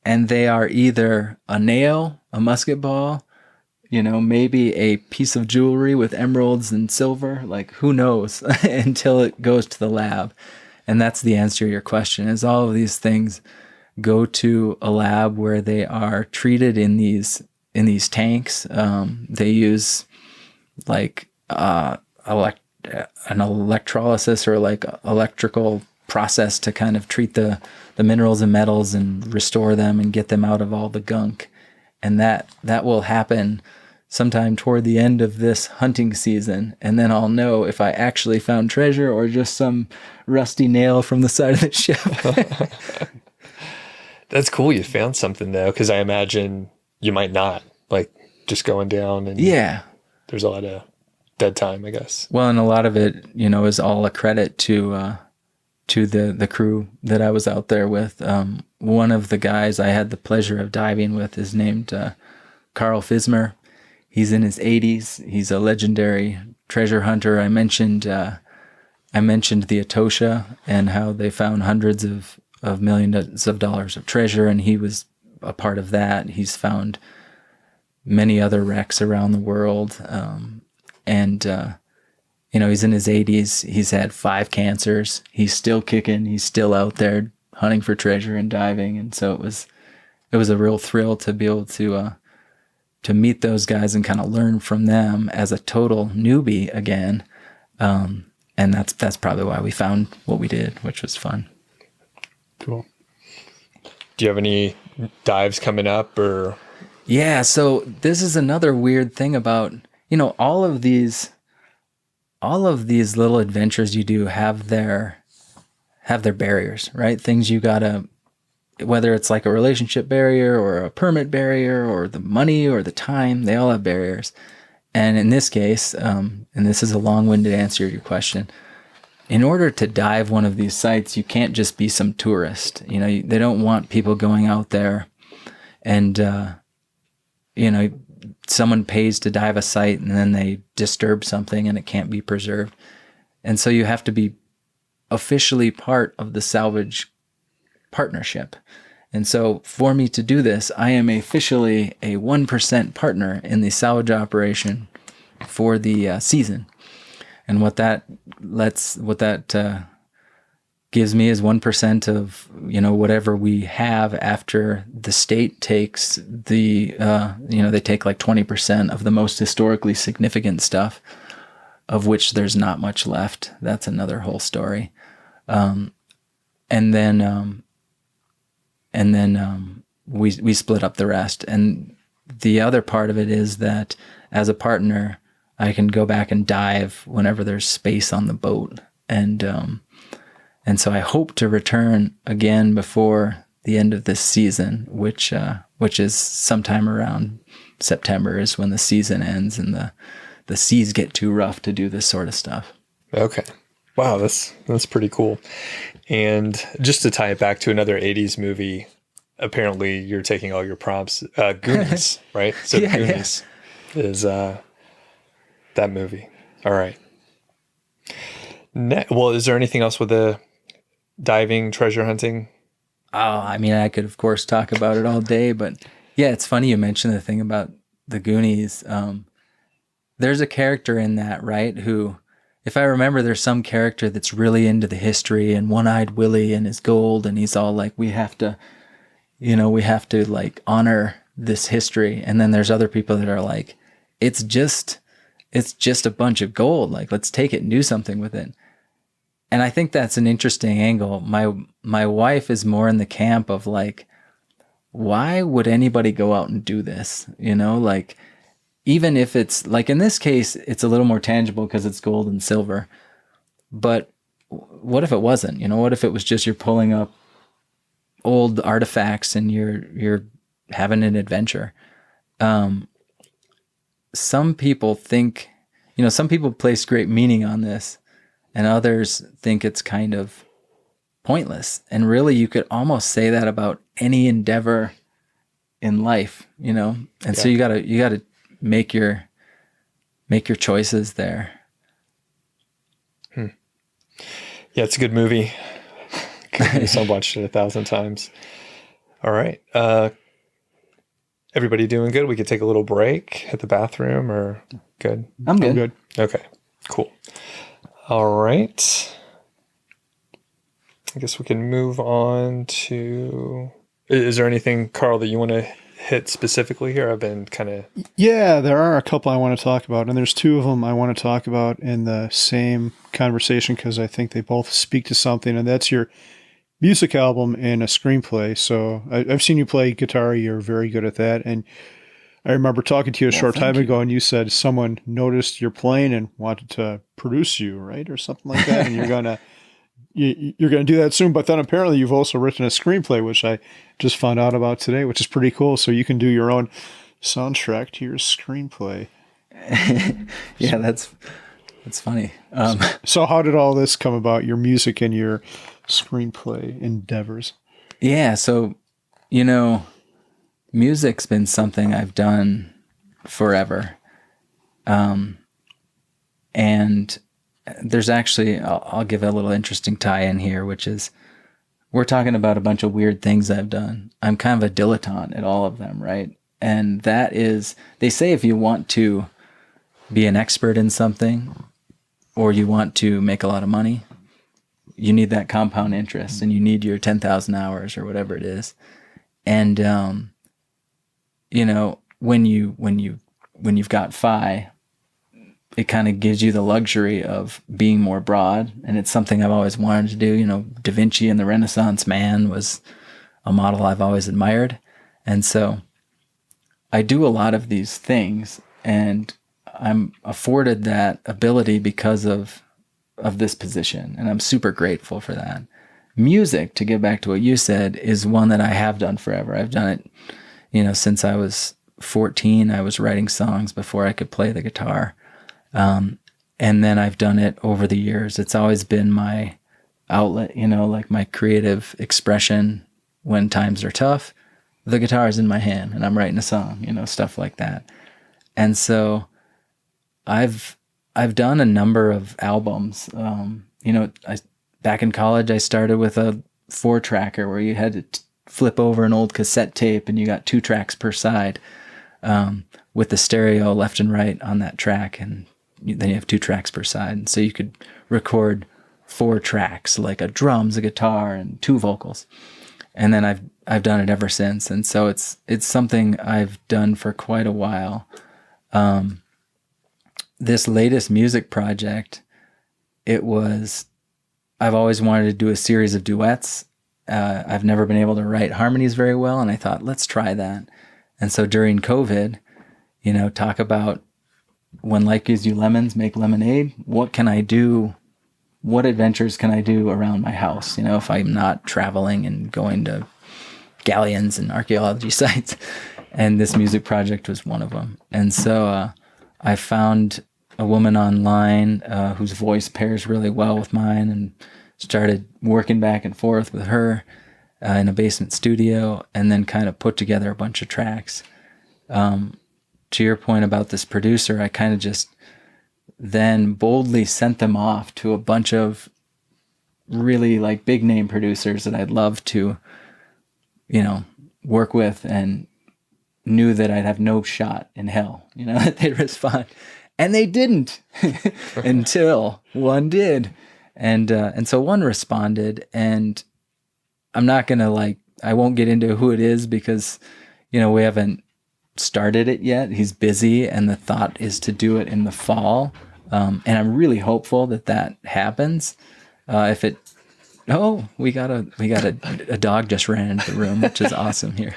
and they are either a nail, a musket ball, maybe a piece of jewelry with emeralds and silver, like who knows, until it goes to the lab. And that's the answer to your question, is all of these things go to a lab where they are treated in these tanks. They use an electrolysis or electrical process to kind of treat the minerals and metals and restore them and get them out of all the gunk. And that will happen sometime toward the end of this hunting season. And then I'll know if I actually found treasure or just some rusty nail from the side of the ship. That's cool. You found something though, because I imagine you might not, just going down and yeah, there's a lot of dead time, I guess. Well, and a lot of it, is all a credit to the crew that I was out there with. One of the guys I had the pleasure of diving with is named Carl Fismer. He's in his 80s. He's a legendary treasure hunter. I mentioned the Etosha and how they found hundreds of millions of dollars of treasure, and he was a part of that. He's found many other wrecks around the world. He's in his 80s. He's had 5 cancers. He's still kicking. He's still out there hunting for treasure and diving. And so it was a real thrill to be able to meet those guys and kind of learn from them as a total newbie again. And that's probably why we found what we did, which was fun. Cool. Do you have any dives coming up or? Yeah. So this is another weird thing about, all of these little adventures you do have their barriers, right? Things you gotta, whether it's like a relationship barrier or a permit barrier or the money or the time, they all have barriers. And in this case, and this is a long-winded answer to your question, in order to dive one of these sites, you can't just be some tourist. They don't want people going out there and, someone pays to dive a site and then they disturb something and it can't be preserved. And so you have to be officially part of the salvage partnership. And so for me to do this, I am officially a 1% partner in the salvage operation for the season. And what that gives me is 1% of, whatever we have after the state takes they take like 20% of the most historically significant stuff, of which there's not much left. That's another whole story. And then we split up the rest. And the other part of it is that as a partner, I can go back and dive whenever there's space on the boat. And so I hope to return again before the end of this season, which is sometime around September is when the season ends and the seas get too rough to do this sort of stuff. Okay. Wow, that's pretty cool. And just to tie it back to another 80s movie, apparently you're taking all your prompts. Goonies, right? So Yeah, Goonies is that movie. All right. Well, is there anything else with the diving, treasure hunting? Oh, I mean, I could, of course, talk about it all day, but yeah, it's funny you mentioned the thing about the Goonies. There's a character in that, right, who, if I remember, there's some character that's really into the history and One-Eyed Willie and his gold, and he's all like, we have to like honor this history. And then there's other people that are like, it's just a bunch of gold. Like, let's take it and do something with it. And I think that's an interesting angle. My wife is more in the camp of like, why would anybody go out and do this? Like, even if it's like, in this case, it's a little more tangible because it's gold and silver. But what if it wasn't? What if it was just you're pulling up old artifacts and you're having an adventure? Some people think, some people place great meaning on this, and others think it's kind of pointless. And really, you could almost say that about any endeavor in life, And so you gotta make your choices there. Yeah, it's a good movie. I've watched it 1,000 times. All right. Everybody doing good? We could take a little break at the bathroom, or good? I'm good. Okay, cool. All right. I guess we can move on to... Is there anything, Carl, that you want to hit specifically here? I've been kind of... Yeah, there are a couple I want to talk about, and there's two of them I want to talk about in the same conversation because I think they both speak to something, and that's your music album and a screenplay. So I've seen you play guitar. You're very good at that. And I remember talking to you a short time ago, and you said someone noticed your playing and wanted to produce you, right? Or something like that. And you're going to do that soon. But then apparently you've also written a screenplay, which I just found out about today, which is pretty cool. So you can do your own soundtrack to your screenplay. Yeah, that's funny. So how did all this come about, your music and your screenplay endeavors? Yeah, so, music's been something I've done forever. And there's actually, I'll give a little interesting tie-in here, which is we're talking about a bunch of weird things I've done. I'm kind of a dilettante at all of them, right? And that is, they say if you want to be an expert in something or you want to make a lot of money, you need that compound interest and you need your 10,000 hours or whatever it is. And, when you've got Fi, it kind of gives you the luxury of being more broad. And it's something I've always wanted to do. You know, Da Vinci and the Renaissance man was a model I've always admired. And so I do a lot of these things, and I'm afforded that ability because of this position. And I'm super grateful for that. Music, to get back to what you said, is one that I have done forever. I've done it, you know, since I was 14. I was writing songs before I could play the guitar. And then I've done it over the years. It's always been my outlet, you know, like my creative expression when times are tough. The guitar is in my hand and I'm writing a song, you know, stuff like that. And so I've done a number of albums. You know, back in college, I started with a 4-tracker where you had to flip over an old cassette tape and you got 2 tracks per side, with the stereo left and right on that track. And then you have 2 tracks per side. And so you could record 4 tracks, like a drums, a guitar, and 2 vocals. And then I've done it ever since. And so it's something I've done for quite a while. This latest music project, I've always wanted to do a series of duets. I've never been able to write harmonies very well, and I thought, let's try that. And so during COVID, you know, talk about when life gives you lemons, make lemonade. What can I do? What adventures can I do around my house? You know, if I'm not traveling and going to galleons and archaeology sites. And this music project was one of them. And so I found a woman online whose voice pairs really well with mine, and started working back and forth with her in a basement studio, and then kind of put together a bunch of tracks. To your point about this producer, I kind of just then boldly sent them off to a bunch of really like big name producers that I'd love to, you know, work with, and knew that I'd have no shot in hell, you know, that they'd respond. And they didn't until one did. And so one responded, and I'm not going to I won't get into who it is because, you know, we haven't started it yet. He's busy, and the thought is to do it in the fall. And I'm really hopeful that happens. We got a dog just ran into the room, which is awesome here.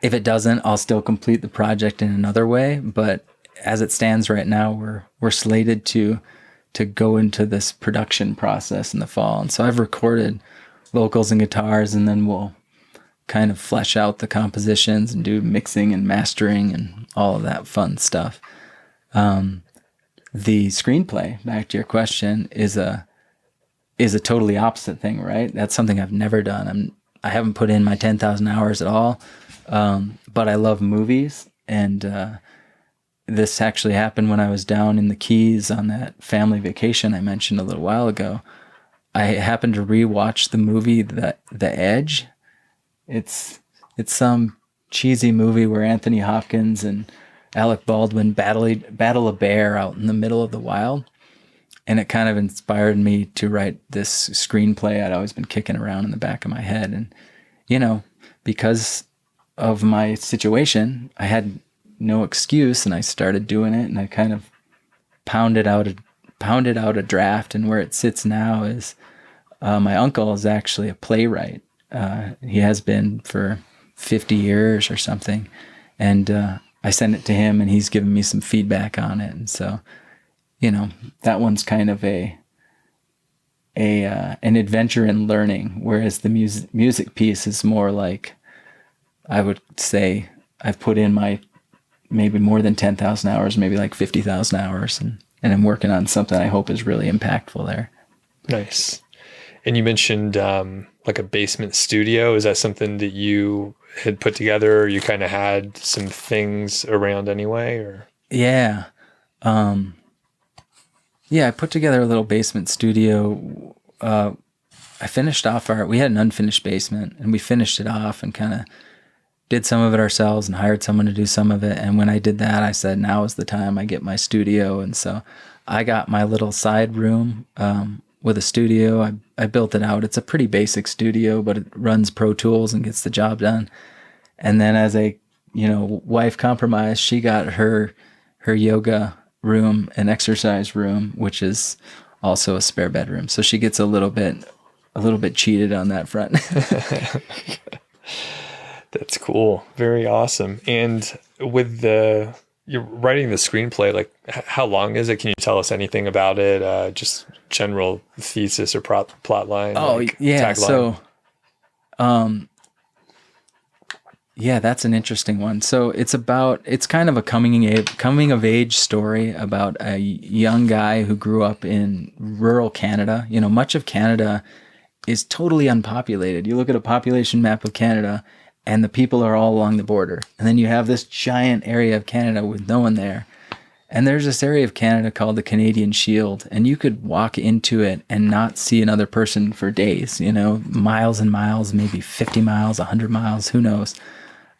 If it doesn't, I'll still complete the project in another way. But as it stands right now, we're slated to go into this production process in the fall. And so I've recorded vocals and guitars, and then we'll kind of flesh out the compositions and do mixing and mastering and all of that fun stuff. The screenplay, back to your question, is a totally opposite thing, right? That's something I've never done. I haven't put in my 10,000 hours at all, but I love movies. And this actually happened when I was down in the Keys on that family vacation I mentioned a little while ago. I happened to rewatch the movie The Edge. It's some cheesy movie where Anthony Hopkins and Alec Baldwin battle a bear out in the middle of the wild. And it kind of inspired me to write this screenplay I'd always been kicking around in the back of my head. And, you know, because of my situation, I had no excuse, and I started doing it, and I kind of pounded out a draft. And where it sits now is my uncle is actually a playwright. He has been for 50 years or something. And I sent it to him, and he's given me some feedback on it. And so, you know, that one's kind of an adventure in learning, whereas the music piece is more like, I would say I've put in my maybe more than 10,000 hours, maybe like 50,000 hours, and I'm working on something I hope is really impactful there. Nice. And you mentioned like a basement studio. Is that something that you had put together, or you kind of had some things around anyway? Or yeah. I put together a little basement studio. I finished off we had an unfinished basement, and we finished it off and kind of did some of it ourselves and hired someone to do some of it. And when I did that, I said, now is the time I get my studio. And so I got my little side room with a studio. I built it out. It's a pretty basic studio, but it runs Pro Tools and gets the job done. And then as I wife compromised. She got her yoga room and exercise room, which is also a spare bedroom. So she gets a little bit cheated on that front. That's cool. Very awesome. And with you're writing the screenplay, like how long is it? Can you tell us anything about it? Just general thesis or plot line? Oh, like, yeah. tagline? So, yeah, that's an interesting one. So it's kind of a coming of age story about a young guy who grew up in rural Canada. Much of Canada is totally unpopulated. You look at a population map of Canada and the people are all along the border. And then you have this giant area of Canada with no one there. And there's this area of Canada called the Canadian Shield, and you could walk into it and not see another person for days, miles and miles, maybe 50 miles, 100 miles, who knows.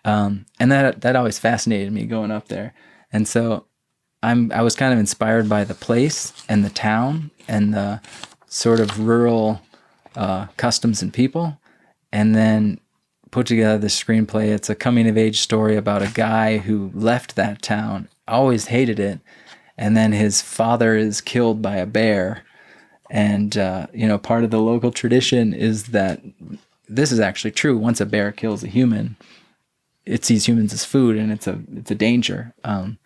And that always fascinated me going up there. And so I was kind of inspired by the place and the town and the sort of rural customs and people, and then put together this screenplay. It's a coming of age story about a guy who left that town, always hated it, and then his father is killed by a bear. And part of the local tradition is that this is actually true. Once a bear kills a human, it sees humans as food, and it's a danger, and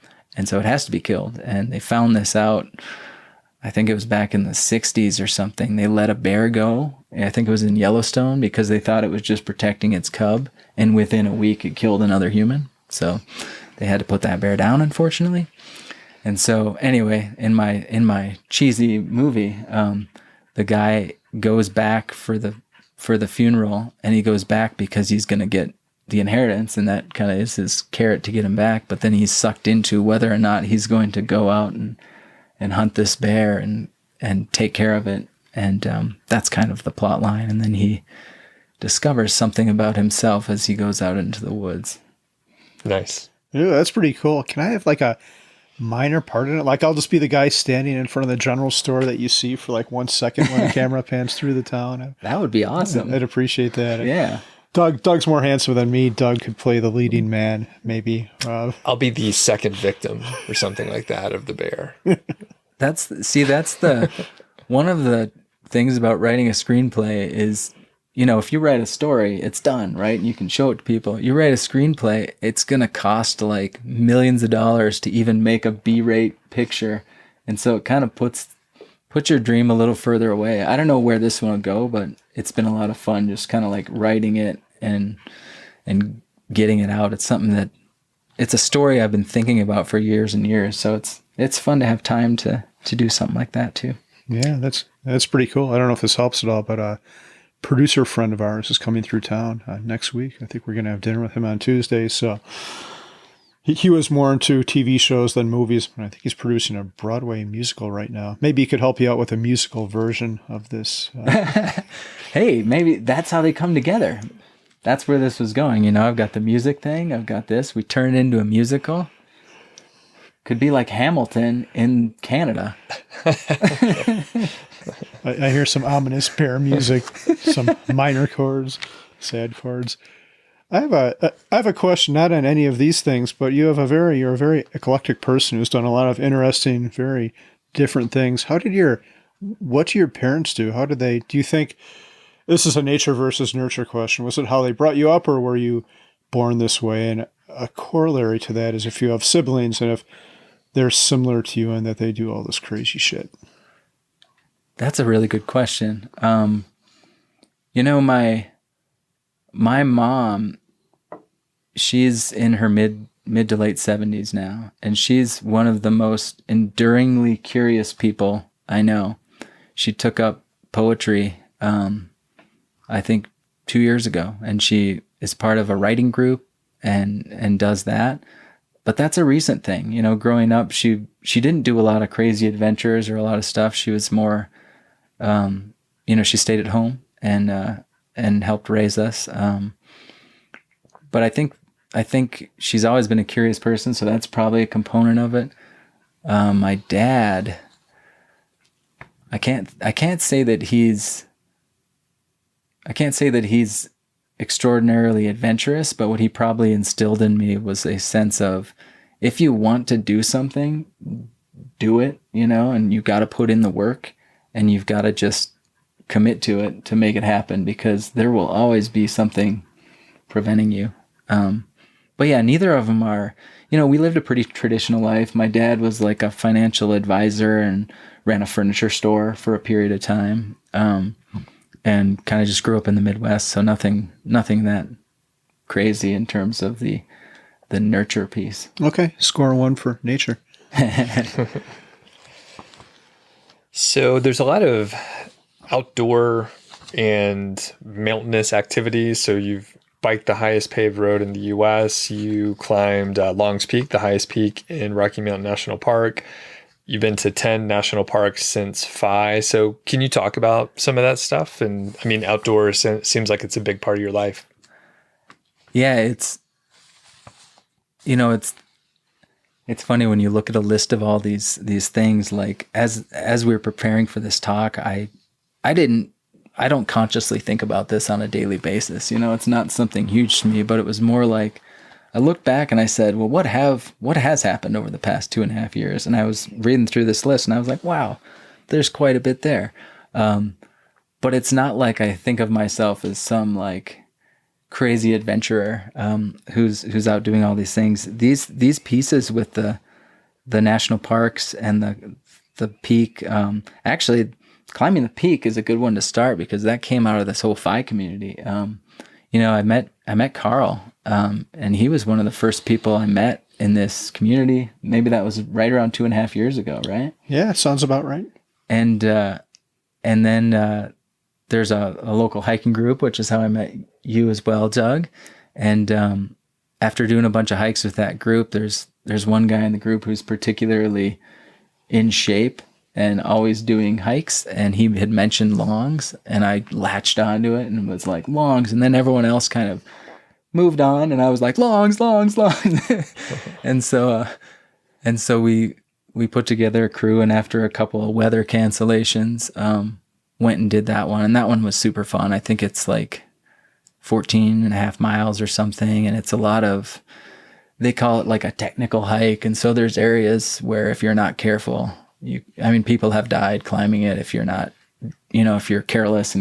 so it has to be killed. And they found this out, I think it was back in the 60s or something. They let a bear go. I think it was in Yellowstone, because they thought it was just protecting its cub, and within a week it killed another human. So they had to put that bear down, unfortunately. And so anyway, in my cheesy movie, the guy goes back for the funeral, and he goes back because he's going to get the inheritance, and that kind of is his carrot to get him back. But then he's sucked into whether or not he's going to go out and hunt this bear and take care of it. And that's kind of the plot line. And then he discovers something about himself as he goes out into the woods. Nice. Yeah, that's pretty cool. Can I have like a minor part in it? Like I'll just be the guy standing in front of the general store that you see for like 1 second when the camera pans through the town. That would be awesome. I'd appreciate that. Yeah. Doug's more handsome than me. Doug could play the leading man, maybe. I'll be the second victim or something like that of the bear. That's the one of the things about writing a screenplay is, if you write a story, it's done, right? You can show it to people. You write a screenplay, it's going to cost like millions of dollars to even make a B-rate picture. And so it kind of puts your dream a little further away. I don't know where this one will go, but it's been a lot of fun just kind of like writing it and getting it out. It's something that it's a story I've been thinking about for years and years. So it's fun to have time to do something like that too. Yeah, that's pretty cool. I don't know if this helps at all, but a producer friend of ours is coming through town next week. I think we're going to have dinner with him on Tuesday. So he was more into TV shows than movies, but I think he's producing a Broadway musical right now. Maybe he could help you out with a musical version of this. Hey, maybe that's how they come together. That's where this was going. I've got the music thing. I've got this. We turn it into a musical. Could be like Hamilton in Canada. I hear some ominous bear music, some minor chords, sad chords. I have a question, not on any of these things, but you're a very eclectic person who's done a lot of interesting, very different things. What do your parents do? Do you think this is a nature versus nurture question? Was it how they brought you up, or were you born this way? And a corollary to that is if you have siblings and if they're similar to you in that they do all this crazy shit. That's a really good question. My mom, she's in her mid to late 70s now, and she's one of the most enduringly curious people I know. She took up poetry, I think 2 years ago, and she is part of a writing group and does that. But that's a recent thing. Growing up, she didn't do a lot of crazy adventures or a lot of stuff. She was more, she stayed at home and helped raise us. But I think she's always been a curious person, so that's probably a component of it. My dad, I can't say that he's extraordinarily adventurous, but what he probably instilled in me was a sense of, if you want to do something, do it, and you got to put in the work, and you've got to just commit to it to make it happen, because there will always be something preventing you. But yeah, neither of them are, we lived a pretty traditional life. My dad was like a financial advisor and ran a furniture store for a period of time. And kind of just grew up in the Midwest. So nothing that crazy in terms of the nurture piece. Okay. Score 1 for nature. So there's a lot of outdoor and mountainous activities. So you've biked the highest paved road in the U.S. You climbed Long's Peak, the highest peak in Rocky Mountain National Park. You've been to 10 national parks since Fi. So can you talk about some of that stuff? And I mean, outdoors seems like it's a big part of your life. Yeah, it's funny when you look at a list of all these things, like as we were preparing for this talk, I don't consciously think about this on a daily basis. It's not something huge to me, but it was more like I looked back and I said, well, what has happened over the past 2.5 years? And I was reading through this list and I was like, wow, there's quite a bit there. But it's not like I think of myself as some like crazy adventurer who's out doing all these things. These pieces with the national parks and the peak, actually climbing the peak is a good one to start, because that came out of this whole Fi community. I met Carl, and he was one of the first people I met in this community. Maybe that was right around 2.5 years ago, right? Yeah, sounds about right. And then there's a local hiking group, which is how I met you as well, Doug. And after doing a bunch of hikes with that group, there's one guy in the group who's particularly in shape and always doing hikes, and he had mentioned longs, and I latched onto it and was like, longs, and then everyone else kind of moved on, and I was like, longs. and so we put together a crew, and after a couple of weather cancellations, went and did that one, and that one was super fun. I think it's like 14.5 miles or something, and it's a lot of, they call it like a technical hike, and so there's areas where if you're not careful, people have died climbing it if you're not, if you're careless,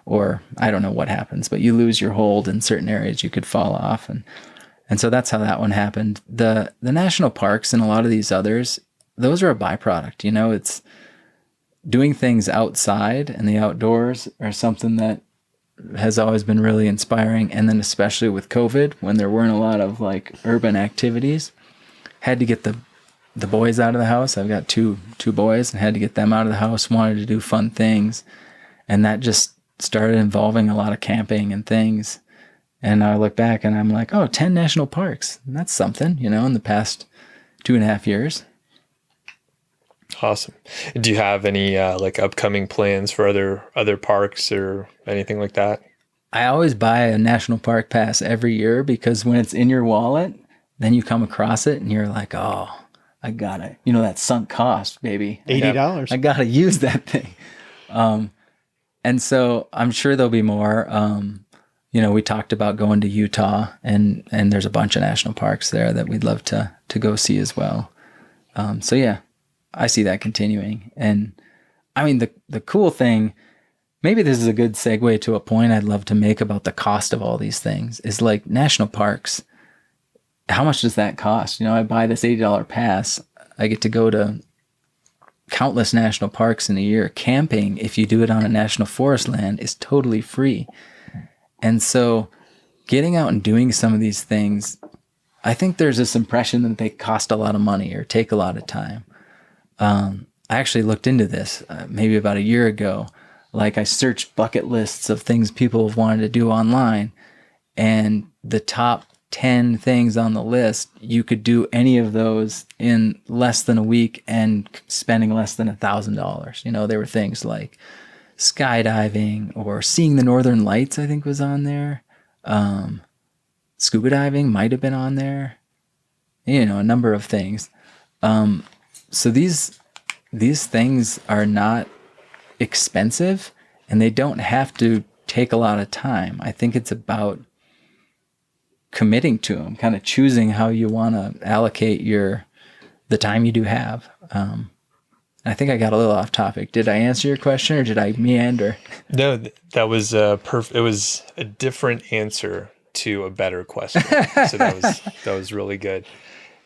or I don't know what happens, but you lose your hold in certain areas, you could fall off. And so that's how that one happened. The national parks and a lot of these others, those are a byproduct, it's doing things outside, and the outdoors are something that has always been really inspiring. And then especially with COVID, when there weren't a lot of like urban activities, had to get the boys out of the house. I've got two boys, and had to get them out of the house, wanted to do fun things. And that just started involving a lot of camping and things. And I look back and I'm like, 10 national parks. And that's something, in the past 2.5 years. Awesome. Do you have any like upcoming plans for other parks or anything like that? I always buy a national park pass every year, because when it's in your wallet, then you come across it and you're like, oh, I got it. That sunk cost, baby. $80. I got to use that thing. And so I'm sure there'll be more. We talked about going to Utah, and there's a bunch of national parks there that we'd love to go see as well. So yeah, I see that continuing. And I mean, the cool thing, maybe this is a good segue to a point I'd love to make about the cost of all these things, is like national parks. How much does that cost? I buy this $80 pass. I get to go to countless national parks in a year. Camping, if you do it on a national forest land, is totally free. And so getting out and doing some of these things, I think there's this impression that they cost a lot of money or take a lot of time. I actually looked into this maybe about a year ago. Like, I searched bucket lists of things people have wanted to do online, and the top 10 things on the list, you could do any of those in less than a week and spending less than $1,000. There were things like skydiving, or seeing the Northern Lights, I think was on there. Scuba diving might have been on there. A number of things. So these things are not expensive, and they don't have to take a lot of time. I think it's about committing to them, kind of choosing how you want to allocate the time you do have. I think I got a little off topic. Did I answer your question or did I meander? No, that was perfect. It was a different answer to a better question. So that was really good.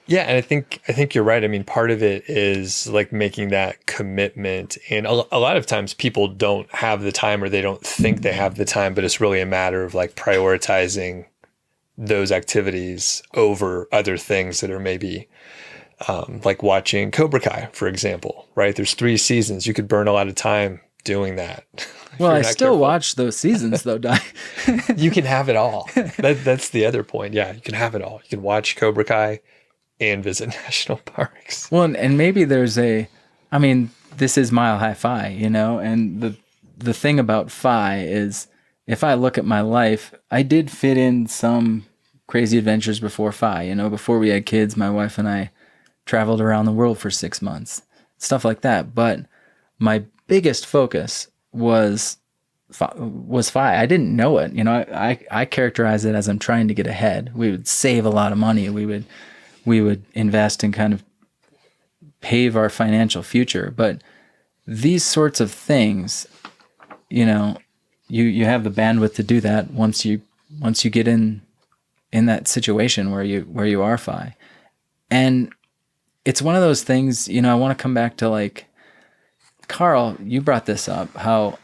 Yeah, and I think you're right. I mean, part of it is like making that commitment, and a lot of times people don't have the time, or they don't think they have the time, but it's really a matter of like prioritizing those activities over other things that are maybe like watching Cobra Kai, for example, right? There's 3 seasons. You could burn a lot of time doing that. Well, I still watch those seasons though, Doc. You can have it all. That's the other point. Yeah, you can have it all. You can watch Cobra Kai and visit national parks. Well, and maybe there's this is Mile High Fi, and the thing about Fi is, if I look at my life, I did fit in some crazy adventures before Fi. Before we had kids, my wife and I traveled around the world for 6 months, stuff like that. But my biggest focus was Fi. I didn't know it. I characterize it as I'm trying to get ahead. We would save a lot of money. We would invest and kind of pave our financial future. But these sorts of things, you have the bandwidth to do that once you get in that situation where you are Fi. And it's one of those things, I want to come back to, like, Carl, you brought this up, how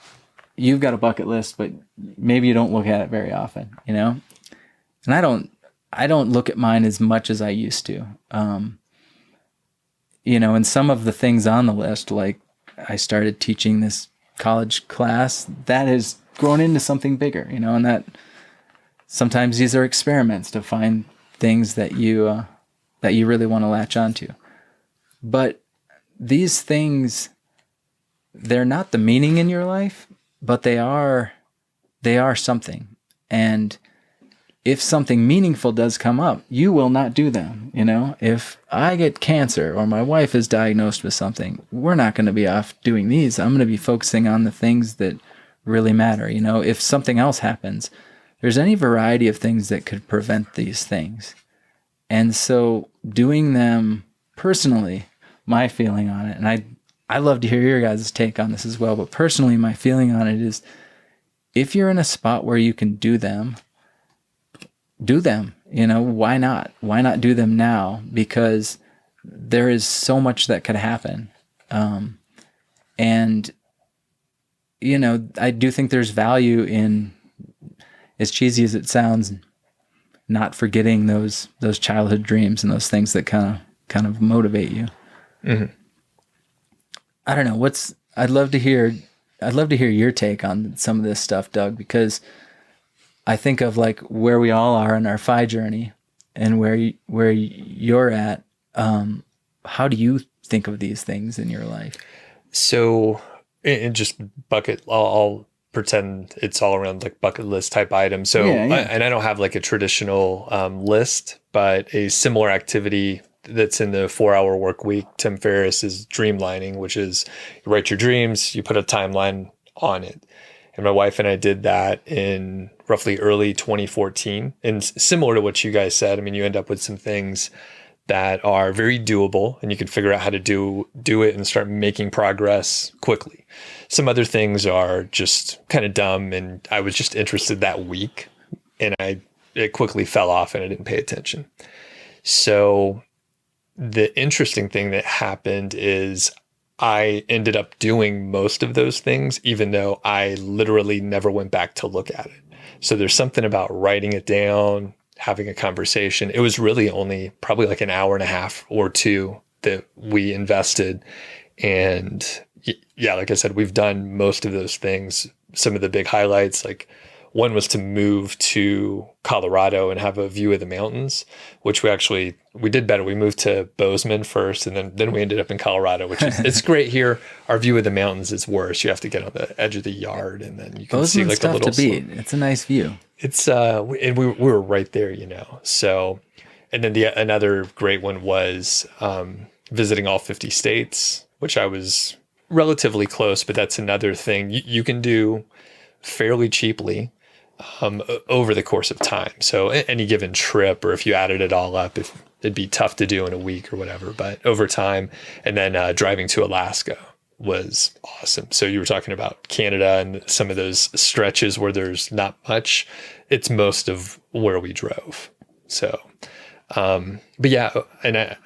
you've got a bucket list, but maybe you don't look at it very often, And I don't look at mine as much as I used to. And some of the things on the list, like I started teaching this college class, that has grown into something bigger, and that sometimes these are experiments to find things that you really want to latch onto. But these things, they're not the meaning in your life, but they are something. And if something meaningful does come up, you will not do them. If I get cancer or my wife is diagnosed with something, we're not going to be off doing these. I'm going to be focusing on the things that really matter. If something else happens, there's any variety of things that could prevent these things. And so doing them personally, my feeling on it, and I love to hear your guys' take on this as well, but personally, my feeling on it is, if you're in a spot where you can do them, why not? Why not do them now? Because there is so much that could happen. And, I do think there's value in, as cheesy as it sounds, not forgetting those childhood dreams and those things that kind of motivate you. Mm-hmm. I don't know. I'd love to hear your take on some of this stuff, Doug, because I think of like where we all are in our Fi journey and where you're at. How do you think of these things in your life? So, and just I'll pretend it's all around like bucket list type items. So, yeah. I don't have like a traditional list, but a similar activity that's in the 4-hour work week, Tim Ferriss, is dreamlining, which is you write your dreams, you put a timeline on it. And my wife and I did that in roughly early 2014. And similar to what you guys said, I mean, you end up with some things that are very doable and you can figure out how to do it and start making progress quickly. Some other things are just kind of dumb, and I was just interested that week and it quickly fell off and I didn't pay attention. So the interesting thing that happened is I ended up doing most of those things, even though I literally never went back to look at it. So there's something about writing it down, having a conversation. It was really only probably like an hour and a half or 2 that we invested. And yeah, like I said, we've done most of those things. Some of the big highlights, like one was to move to Colorado and have a view of the mountains, which we did better. We moved to Bozeman first, and then we ended up in Colorado, which is, it's great here. Our view of the mountains is worse. You have to get on the edge of the yard, and then you can see like a little. To beat. It's a nice view. It's and we were right there, So, and then another great one was visiting all 50 states, which I was relatively close, but that's another thing you can do fairly cheaply over the course of time. So any given trip, or if you added it all up, if it'd be tough to do in a week or whatever, but over time. And then driving to Alaska was awesome. So you were talking about Canada and some of those stretches where there's not much. It's most of where we drove. So, but yeah, and I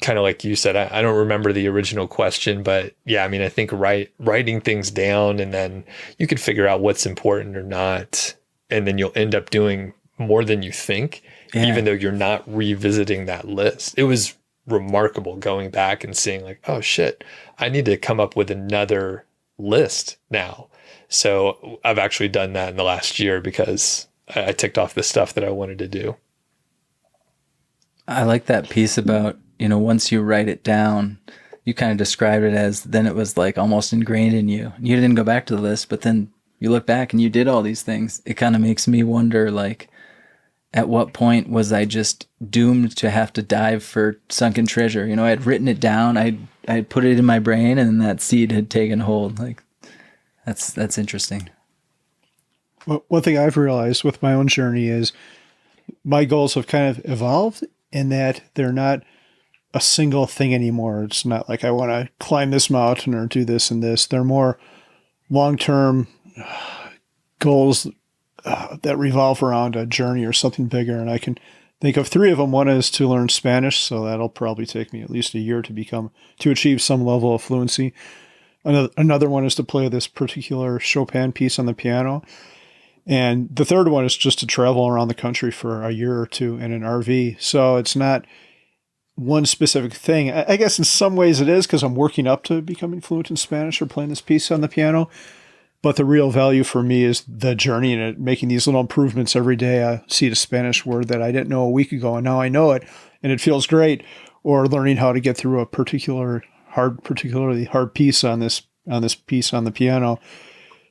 kind of like you said, I don't remember the original question, but yeah, I mean, I think writing things down, and then you could figure out what's important or not. And then you'll end up doing more than you think, even though you're not revisiting that list. It was remarkable going back and seeing like, oh shit, I need to come up with another list now. So I've actually done that in the last year because I ticked off the stuff that I wanted to do. I like that piece about, once you write it down, you kind of described it as then it was like almost ingrained in you. You didn't go back to the list, but then you look back and you did all these things. It kind of makes me wonder, like, at what point was I just doomed to have to dive for sunken treasure? I had written it down, I had put it in my brain, and that seed had taken hold. Like, that's interesting. Well, one thing I've realized with my own journey is my goals have kind of evolved in that they're not a single thing anymore. It's not like I want to climb this mountain or do this and this. They're more long-term goals that revolve around a journey or something bigger. And I can think of 3 of them. One is to learn Spanish. So that'll probably take me at least a year to achieve some level of fluency. Another one is to play this particular Chopin piece on the piano. And the third one is just to travel around the country for a year or two in an RV. So it's not one specific thing. I guess in some ways it is, because I'm working up to becoming fluent in Spanish or playing this piece on the piano. But the real value for me is the journey and making these little improvements every day. I see the Spanish word that I didn't know a week ago, and now I know it, and it feels great. Or learning how to get through a particularly hard piece on this piece on the piano.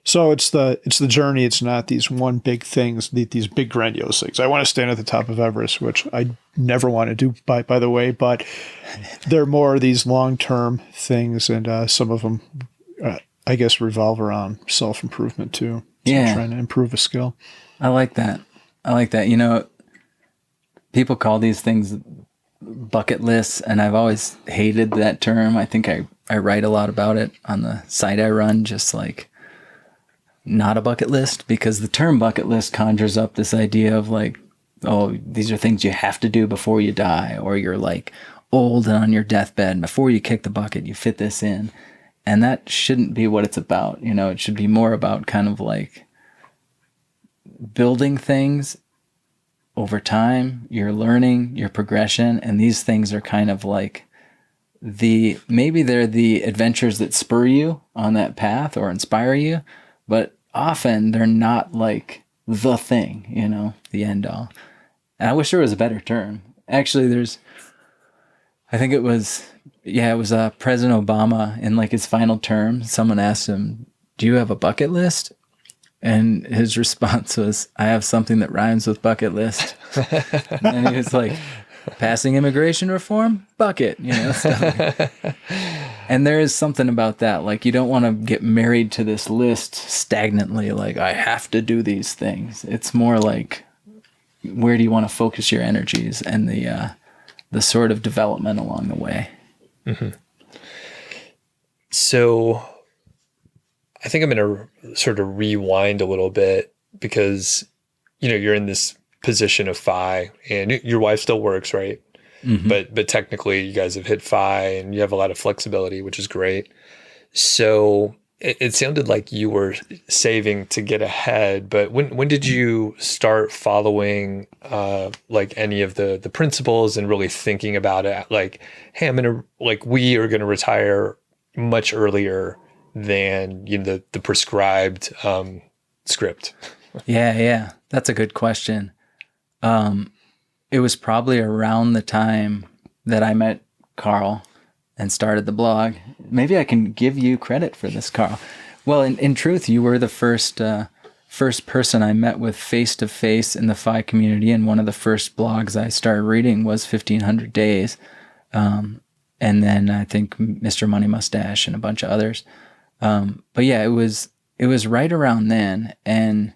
So it's the journey. It's not these one big things, these big grandiose things. I want to stand at the top of Everest, which I never want to do, by the way. But they're more these long-term things, and some of them, I guess, revolve around self-improvement too. So trying to improve a skill. I like that. People call these things bucket lists, and I've always hated that term. I think I write a lot about it on the site I run, just like, not a bucket list, because the term bucket list conjures up this idea of like, oh, these are things you have to do before you die, or you're like old and on your deathbed, before you kick the bucket, you fit this in. And that shouldn't be what it's about. It should be more about kind of like building things over time, your learning, your progression. And these things are kind of like maybe they're the adventures that spur you on that path or inspire you, but often they're not like the thing, the end all. And I wish there was a better term. Actually, I think it was President Obama in like his final term. Someone asked him, "Do you have a bucket list?" And his response was, "I have something that rhymes with bucket list." And he was like, "Passing immigration reform? Bucket," stuff like that. And there is something about that. Like, you don't want to get married to this list stagnantly, like, I have to do these things. It's more like, where do you want to focus your energies and the sort of development along the way? Mm-hmm. So I think I'm going to sort of rewind a little bit, because, you're in this position of Fi, and your wife still works, right? Mm-hmm. But technically you guys have hit Fi and you have a lot of flexibility, which is great. So it sounded like you were saving to get ahead, but when did you start following like any of the principles and really thinking about it? Like, hey, we are gonna retire much earlier than the prescribed script. Yeah, that's a good question. It was probably around the time that I met Carl and started the blog. Maybe I can give you credit for this, Carl. Well, in truth, you were the first person I met with face-to-face in the Fi community, and one of the first blogs I started reading was 1500 Days. And then I think Mr. Money Mustache and a bunch of others. But yeah, it was it was right around then. And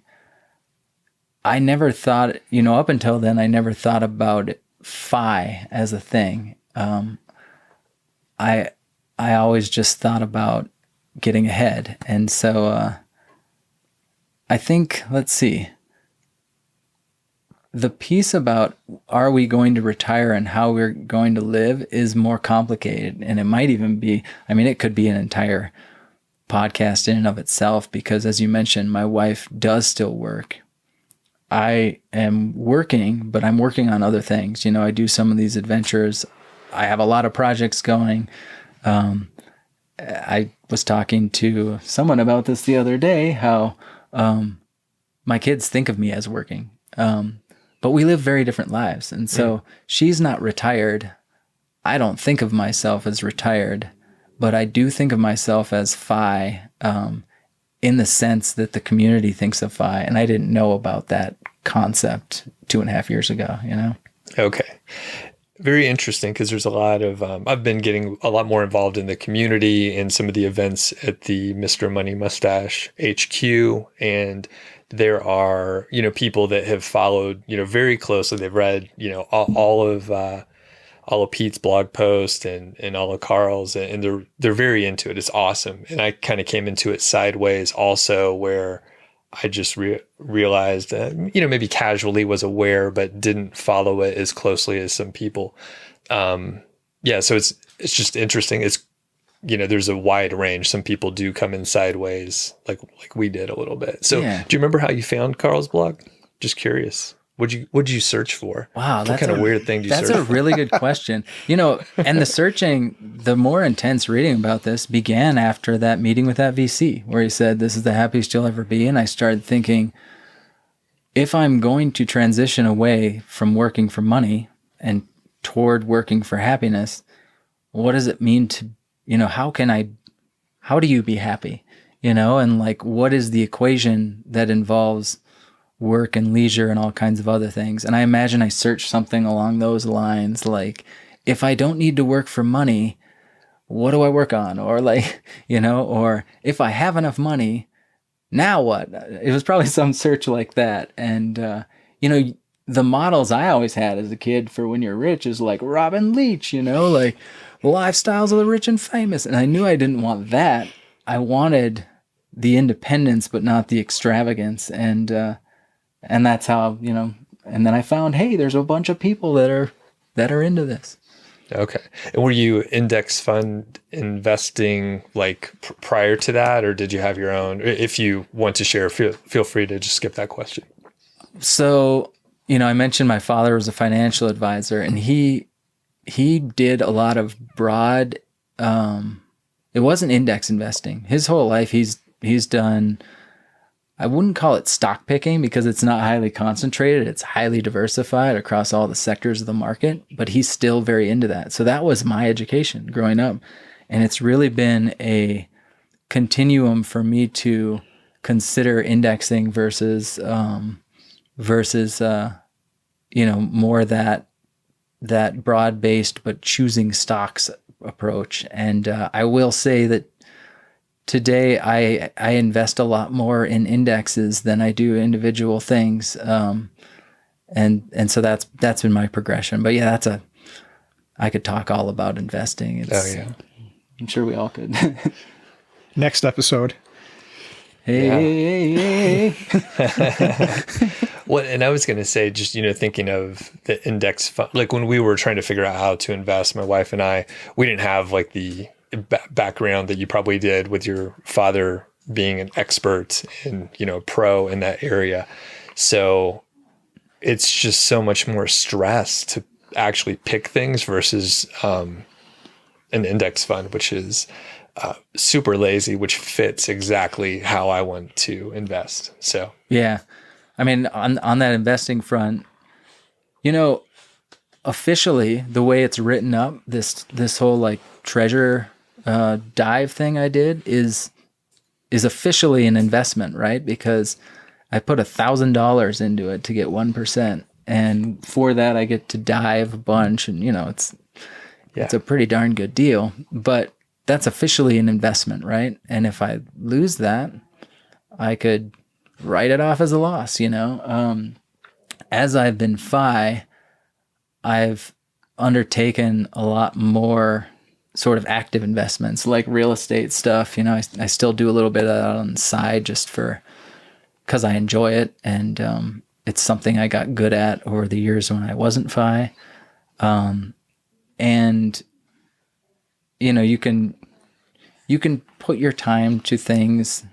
I never thought, you know, up until then, I never thought about FI as a thing. I always just thought about getting ahead. And so I think, let's see, the piece about are we going to retire and how we're going to live is more complicated. And it might even be, I mean, it could be an entire podcast in and of itself, because as you mentioned, my wife does still work. I am working, but I'm working on other things. You know, I do some of these adventures. I have a lot of projects going. I was talking to someone about this the other day, how my kids think of me as working. But we live very different lives. And so she's not retired. I don't think of myself as retired, but I do think of myself as FI in the sense that the community thinks of FI. And I didn't know about that concept 2.5 years ago, you know? Okay. Very interesting, because there's a lot of, I've been getting a lot more involved in the community and some of the events at the Mr. Money Mustache HQ. And there are, you know, people that have followed, you know, very closely. They've read, you know, all of Pete's blog posts and all of Carl's, and they're very into it. It's awesome. And I kind of came into it sideways also, where I just realized, you know, maybe casually was aware, but didn't follow it as closely as some people. Yeah. So it's just interesting. It's, you know, there's a wide range. Some people do come in sideways, like we did a little bit. So Yeah. Do you remember how you found Carl's blog? Just curious. What'd you search for? Wow. What kind of weird thing do you search for? That's a really good question. You know, and the searching, the more intense reading about this began after that meeting with that VC, where he said, this is the happiest you'll ever be. And I started thinking, if I'm going to transition away from working for money and toward working for happiness, what does it mean to, you know, how do you be happy? You know, and like, what is the equation that involves work and leisure and all kinds of other things? And I imagine I searched something along those lines, like, if I don't need to work for money, what do I work on? Or like, you know, or if I have enough money, now what? It was probably some search like that. And, you know, the models I always had as a kid for when you're rich is like Robin Leach, you know, like lifestyles of the rich and famous. And I knew I didn't want that. I wanted the independence, but not the extravagance. And that's how, you know, and then I found, hey, there's a bunch of people that are into this. Okay. And were you index fund investing like prior to that, or did you have your own? If you want to share, feel free to just skip that question. So, you know, I mentioned my father was a financial advisor, and he did a lot of broad, it wasn't index investing. His whole life, he's done, I wouldn't call it stock picking because it's not highly concentrated. It's highly diversified across all the sectors of the market, but he's still very into that. So that was my education growing up. And it's really been a continuum for me to consider indexing versus you know, more that broad-based but choosing stocks approach. And I will say that today, I invest a lot more in indexes than I do individual things, and so that's been my progression. But yeah, I could talk all about investing. I'm sure we all could. Next episode. Hey. Well, and I was going to say, just, you know, thinking of the index fund, like when we were trying to figure out how to invest, my wife and I, we didn't have like the background that you probably did with your father being an expert and, you know, pro in that area. So it's just so much more stress to actually pick things versus an index fund, which is super lazy, which fits exactly how I want to invest. So, yeah. I mean, on that investing front, you know, officially the way it's written up, this whole like treasure dive thing I did is officially an investment, right? Because I put $1,000 into it to get 1%. And for that, I get to dive a bunch, and, you know, it's a pretty darn good deal, but that's officially an investment, right? And if I lose that, I could write it off as a loss, As I've been FI, I've undertaken a lot more sort of active investments like real estate stuff. I still do a little bit of that on the side just because I enjoy it. And it's something I got good at over the years when I wasn't FI. And, you can put your time to things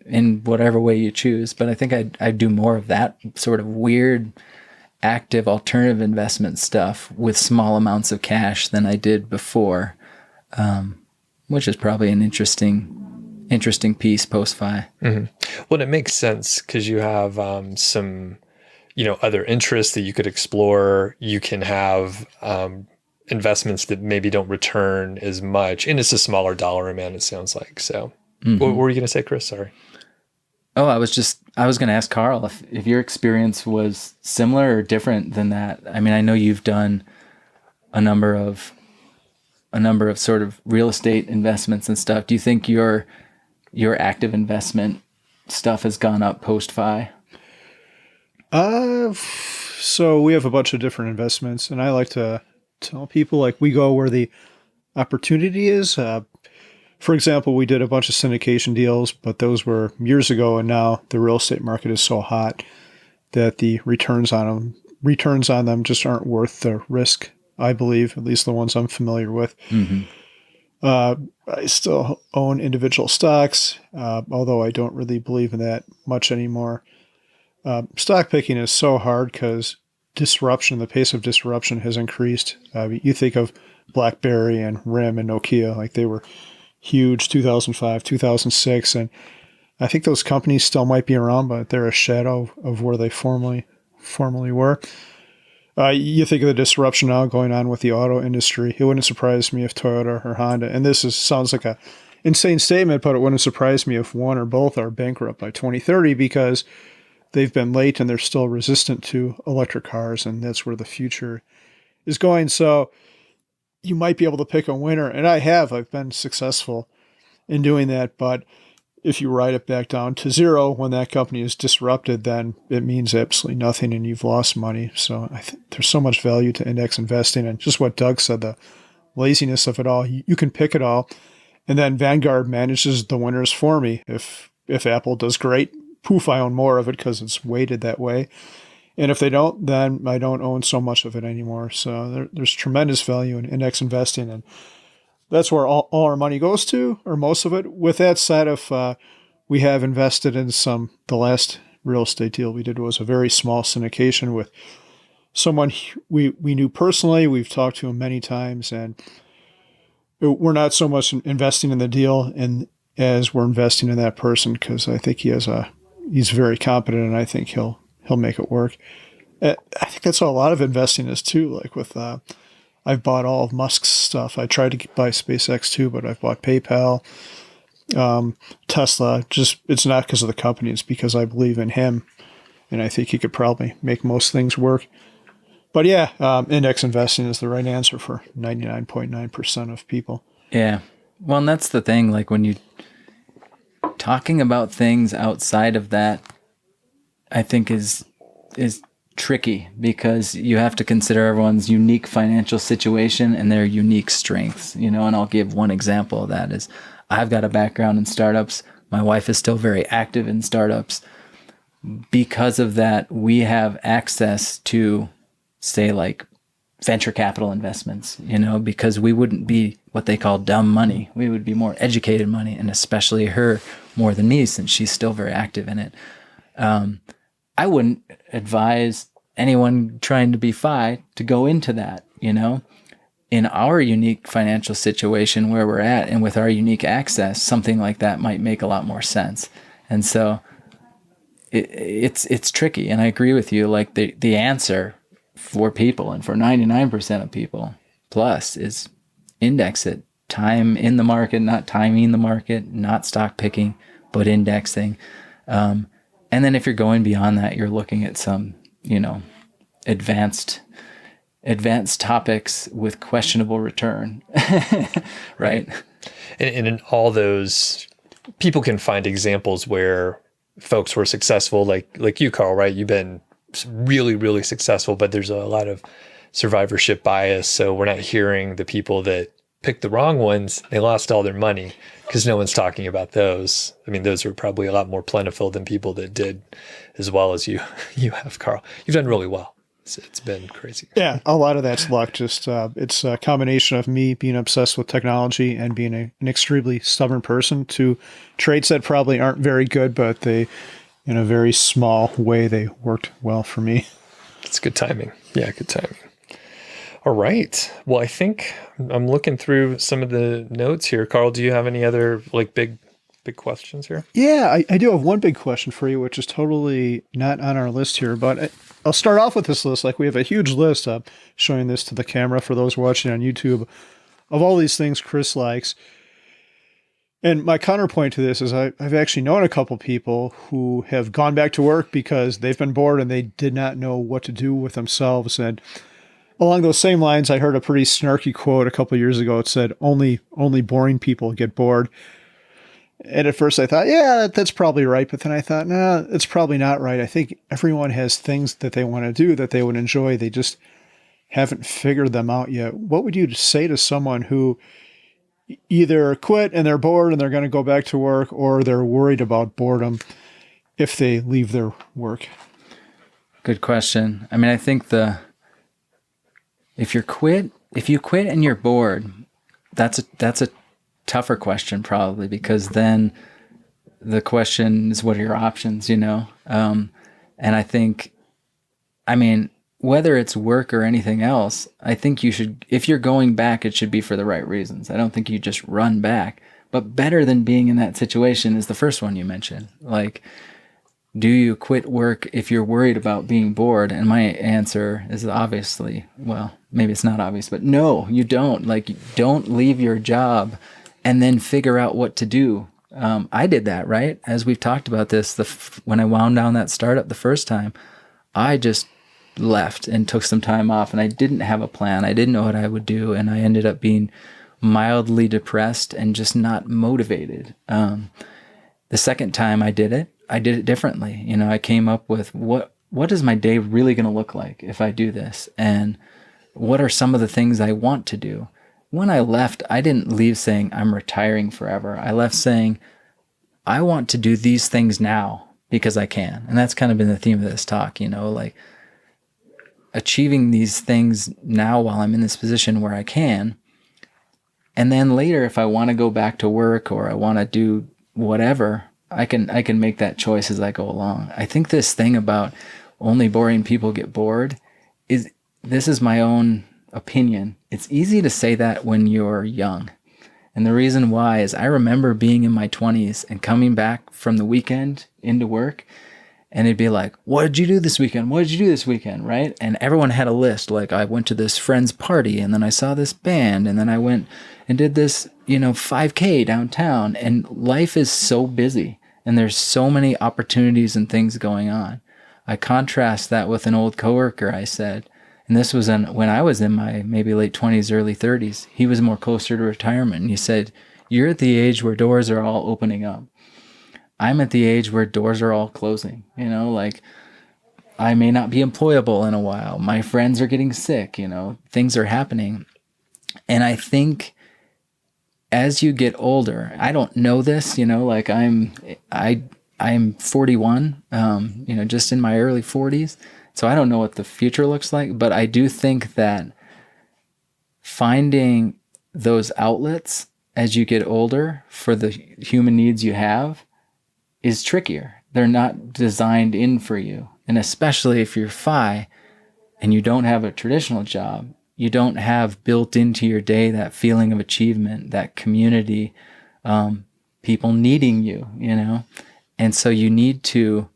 in whatever way you choose. But I think I'd do more of that sort of weird, active alternative investment stuff with small amounts of cash than I did before, which is probably an interesting piece post-FI. Mm-hmm. Well, it makes sense because you have some, other interests that you could explore. You can have investments that maybe don't return as much, and it's a smaller dollar amount, it sounds like. So what were you going to say, Chris? Sorry. Oh, I was going to ask Carl if your experience was similar or different than that. I mean, I know you've done a number of sort of real estate investments and stuff. Do you think your active investment stuff has gone up post-FI? So we have a bunch of different investments, and I like to tell people like we go where the opportunity is. For example, we did a bunch of syndication deals, but those were years ago, and now the real estate market is so hot that the returns on them just aren't worth the risk, I believe, at least the ones I'm familiar with. Mm-hmm. I still own individual stocks, although I don't really believe in that much anymore. Stock picking is so hard because the pace of disruption has increased. You think of BlackBerry and RIM and Nokia, like they were huge 2005, 2006. And I think those companies still might be around, but they're a shadow of where they formerly were. You think of the disruption now going on with the auto industry. It wouldn't surprise me if Toyota or Honda, and sounds like a insane statement, but it wouldn't surprise me if one or both are bankrupt by 2030 because they've been late and they're still resistant to electric cars, and that's where the future is going. So you might be able to pick a winner, and I've been successful in doing that. But if you write it back down to zero when that company is disrupted, then it means absolutely nothing and you've lost money. So I think there's so much value to index investing, and just what Doug said, the laziness of it all. You can pick it all, and then Vanguard manages the winners for me. If Apple does great, poof, I own more of it because it's weighted that way. And if they don't, then I don't own so much of it anymore. So there's tremendous value in index investing, and that's where all our money goes to, or most of it. With that said, if we have invested in the last real estate deal we did was a very small syndication with someone we knew personally. We've talked to him many times, and we're not so much investing in the deal as we're investing in that person, because I think he's very competent, and I think he'll make it work. I think that's how a lot of investing is too. Like with, I've bought all of Musk's stuff. I tried to buy SpaceX too, but I've bought PayPal, Tesla. It's not because of the company. It's because I believe in him, and I think he could probably make most things work. But yeah, index investing is the right answer for 99.9% of people. Yeah. Well, and that's the thing. Like when you talking about things outside of that, I think is tricky, because you have to consider everyone's unique financial situation and their unique strengths, and I'll give one example of that is I've got a background in startups. My wife is still very active in startups. Because of that, we have access to, say, like venture capital investments, because we wouldn't be what they call dumb money. We would be more educated money, and especially her more than me, since she's still very active in it. I wouldn't advise anyone trying to be FI to go into that, In our unique financial situation where we're at and with our unique access, something like that might make a lot more sense. And so it's tricky. And I agree with you. Like the answer for people, and for 99% of people plus, is index it. Time in the market, not timing the market, not stock picking, but indexing. And then if you're going beyond that, you're looking at some, advanced topics with questionable return, right? And in all those, people can find examples where folks who are successful, like you, Carl, right? You've been really, really successful, but there's a lot of survivorship bias. So we're not hearing the people that picked the wrong ones. They lost all their money because no one's talking about those. I mean, those are probably a lot more plentiful than people that did as well as you have, Carl. You've done really well. It's been crazy. Yeah, a lot of that's luck. Just it's a combination of me being obsessed with technology and being an extremely stubborn person, to traits that probably aren't very good, but they, in a very small way, they worked well for me. It's good timing. Yeah, good timing. All right. Well, I think I'm looking through some of the notes here. Carl, do you have any other like big questions here? Yeah, I do have one big question for you, which is totally not on our list here, but I'll start off with this list. Like, we have a huge list of showing this to the camera for those watching on YouTube of all these things Chris likes. And my counterpoint to this is I've actually known a couple people who have gone back to work because they've been bored and they did not know what to do with themselves. And along those same lines, I heard a pretty snarky quote a couple of years ago. It said, only boring people get bored. And at first I thought, yeah, that's probably right. But then I thought, nah, it's probably not right. I think everyone has things that they want to do that they would enjoy. They just haven't figured them out yet. What would you say to someone who either quit and they're bored and they're going to go back to work, or they're worried about boredom if they leave their work? Good question. I mean, I think if you quit and you're bored, that's a tougher question probably, because then the question is, what are your options, you know? And I think, I mean, whether it's work or anything else, I think you should, if you're going back, it should be for the right reasons. I don't think you just run back. But better than being in that situation is the first one you mentioned. Like, do you quit work if you're worried about being bored? And my answer is obviously, well, maybe it's not obvious, but no, you don't. Like, don't leave your job and then figure out what to do. I did that, right? As we've talked about this, when I wound down that startup the first time, I just left and took some time off, and I didn't have a plan. I didn't know what I would do, and I ended up being mildly depressed and just not motivated. The second time I did it differently. You know, I came up with what is my day really going to look like if I do this, and what are some of the things I want to do. When I left, I didn't leave saying I'm retiring forever. I left saying I want to do these things now because I can. And that's kind of been the theme of this talk, you know, like achieving these things now while I'm in this position where I can. And then later, if I want to go back to work or I want to do whatever, I can make that choice as I go along. I think this thing about only boring people get bored this is my own opinion. It's easy to say that when you're young. And the reason why is I remember being in my 20s and coming back from the weekend into work, and it'd be like, what did you do this weekend? What did you do this weekend? Right? And everyone had a list. Like, I went to this friend's party, and then I saw this band, and then I went and did this, 5K downtown. And life is so busy, and there's so many opportunities and things going on. I contrast that with an old coworker, I said, and this was when I was in my maybe late 20s, early 30s. He was more closer to retirement. And he said, you're at the age where doors are all opening up. I'm at the age where doors are all closing. Like, I may not be employable in a while. My friends are getting sick, things are happening. And I think as you get older, I don't know this, like I'm 41, just in my early 40s. So I don't know what the future looks like, but I do think that finding those outlets as you get older for the human needs you have is trickier. They're not designed in for you. And especially if you're FI and you don't have a traditional job, you don't have built into your day that feeling of achievement, that community, people needing you, And so you need to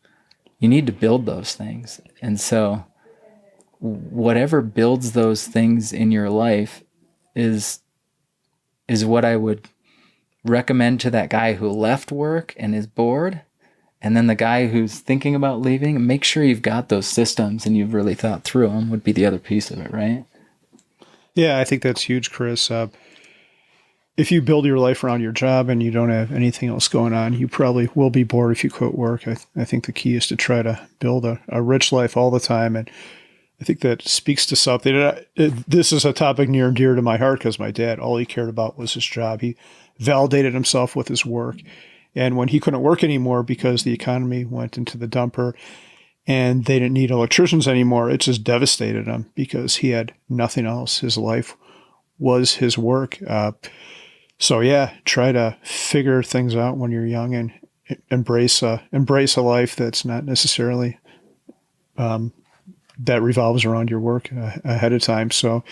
build those things. And so whatever builds those things in your life is what I would recommend to that guy who left work and is bored. And then the guy who's thinking about leaving, make sure you've got those systems and you've really thought through them would be the other piece of it, right? Yeah, I think that's huge, Chris. if you build your life around your job and you don't have anything else going on, you probably will be bored if you quit work. I think the key is to try to build a rich life all the time. And I think that speaks to something. This is a topic near and dear to my heart because my dad, all he cared about was his job. He validated himself with his work. And when he couldn't work anymore because the economy went into the dumper and they didn't need electricians anymore, it just devastated him because he had nothing else. His life was his work. So yeah, try to figure things out when you're young and embrace a life that's not necessarily that revolves around your work ahead of time. So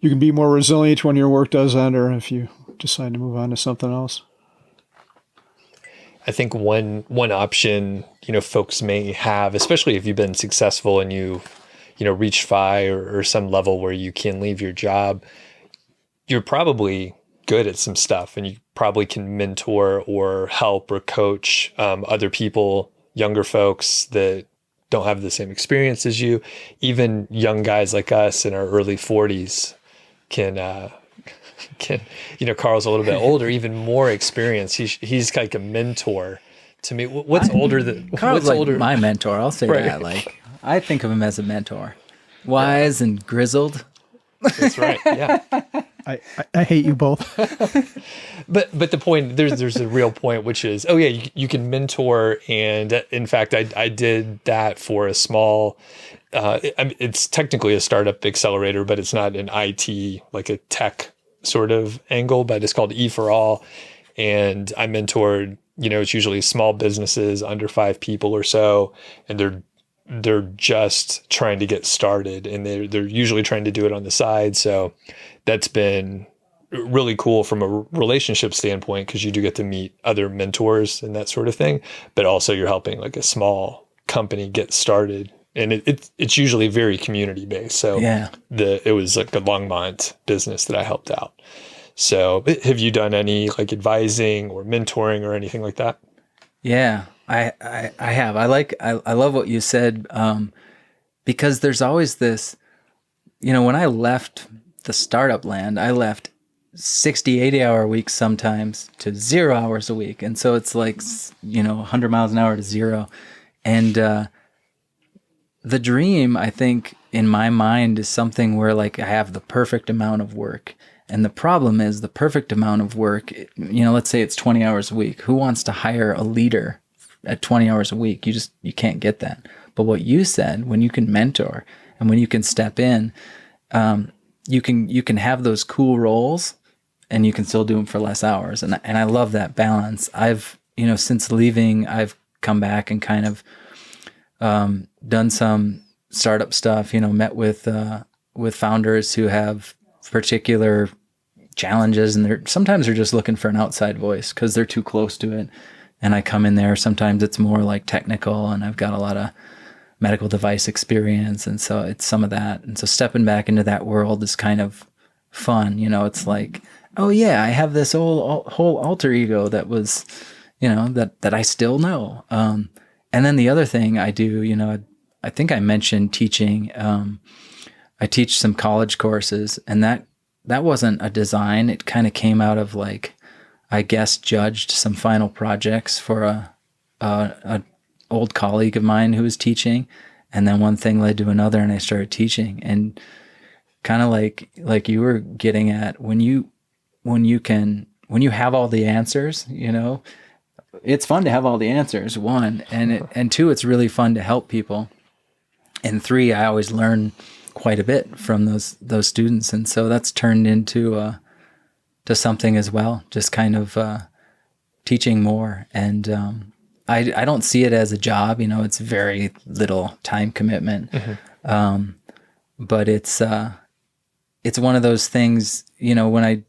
you can be more resilient when your work does end, or if you decide to move on to something else. I think one option, folks may have, especially if you've been successful and reached FI or some level where you can leave your job, you're probably good at some stuff and you probably can mentor or help or coach other people, younger folks that don't have the same experience as you. Even young guys like us in our early 40s can Carl's a little bit older, even more experienced. He's like a mentor to me. What's Carl's like older? my mentor. I'll say Right. that. Like, I think of him as a mentor. Wise and grizzled. That's right. Yeah. I hate you both. But the point, there's a real point, which is, you can mentor. And in fact, I did that for a small, it's technically a startup accelerator, but it's not an IT, like a tech sort of angle, but it's called E for All. And I mentored, it's usually small businesses under 5 people or so. And they're just trying to get started, and they're usually trying to do it on the side. So that's been really cool from a relationship standpoint, because you do get to meet other mentors and that sort of thing, but also you're helping like a small company get started, and it's usually very community based. So Yeah. it was like a Longmont business that I helped out. So have you done any like advising or mentoring or anything like that? Yeah, I have. I love what you said, because there's always this, when I left the startup land, I left 60, 80-hour weeks sometimes to 0 hours a week. And so it's like, 100 miles an hour to zero. And the dream, I think, in my mind is something where like I have the perfect amount of work. And the problem is the perfect amount of work, let's say it's 20 hours a week. Who wants to hire a leader at 20 hours a week? You can't get that. But what you said, when you can mentor and when you can step in, you can have those cool roles and you can still do them for less hours. And I love that balance. I've, since leaving, I've come back and kind of done some startup stuff, met with founders who have particular challenges, and sometimes they're just looking for an outside voice because they're too close to it. And I come in there. Sometimes it's more like technical, and I've got a lot of medical device experience, and so it's some of that. And so stepping back into that world is kind of fun. It's like, oh yeah, I have this whole alter ego that was, that I still know. And then the other thing I do, I think I mentioned teaching. I teach some college courses, and that wasn't a design. It kind of came out of like, I guess, judged some final projects for a old colleague of mine who was teaching, and then one thing led to another, and I started teaching. And kind of like you were getting at, when you have all the answers, it's fun to have all the answers. 1, and 2, it's really fun to help people. And 3, I always learn quite a bit from those students, and so that's turned into to something as well, just kind of teaching more. And I don't see it as a job, it's very little time commitment. Mm-hmm. But it's one of those things, when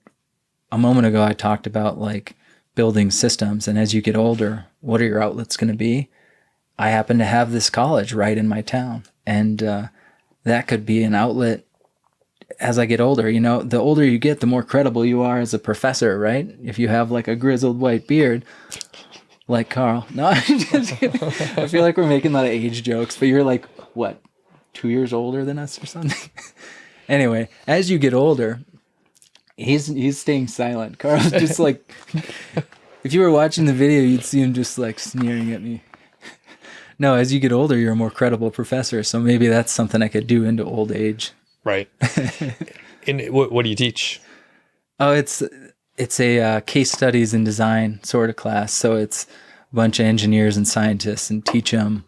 a moment ago I talked about like building systems, and as you get older, what are your outlets going to be? I happen to have this college right in my town, and that could be an outlet as I get older. The older you get, the more credible you are as a professor, right? If you have like a grizzled white beard, like Carl. No, I'm just kidding. I feel like we're making a lot of age jokes, but you're like, what, 2 years older than us or something? Anyway, as you get older, He's staying silent. Carl's just like, if you were watching the video, you'd see him just like sneering at me. No, as you get older, you're a more credible professor. So maybe that's something I could do into old age. Right. And what do you teach? Oh, it's a case studies and design sort of class. So it's a bunch of engineers and scientists, and teach them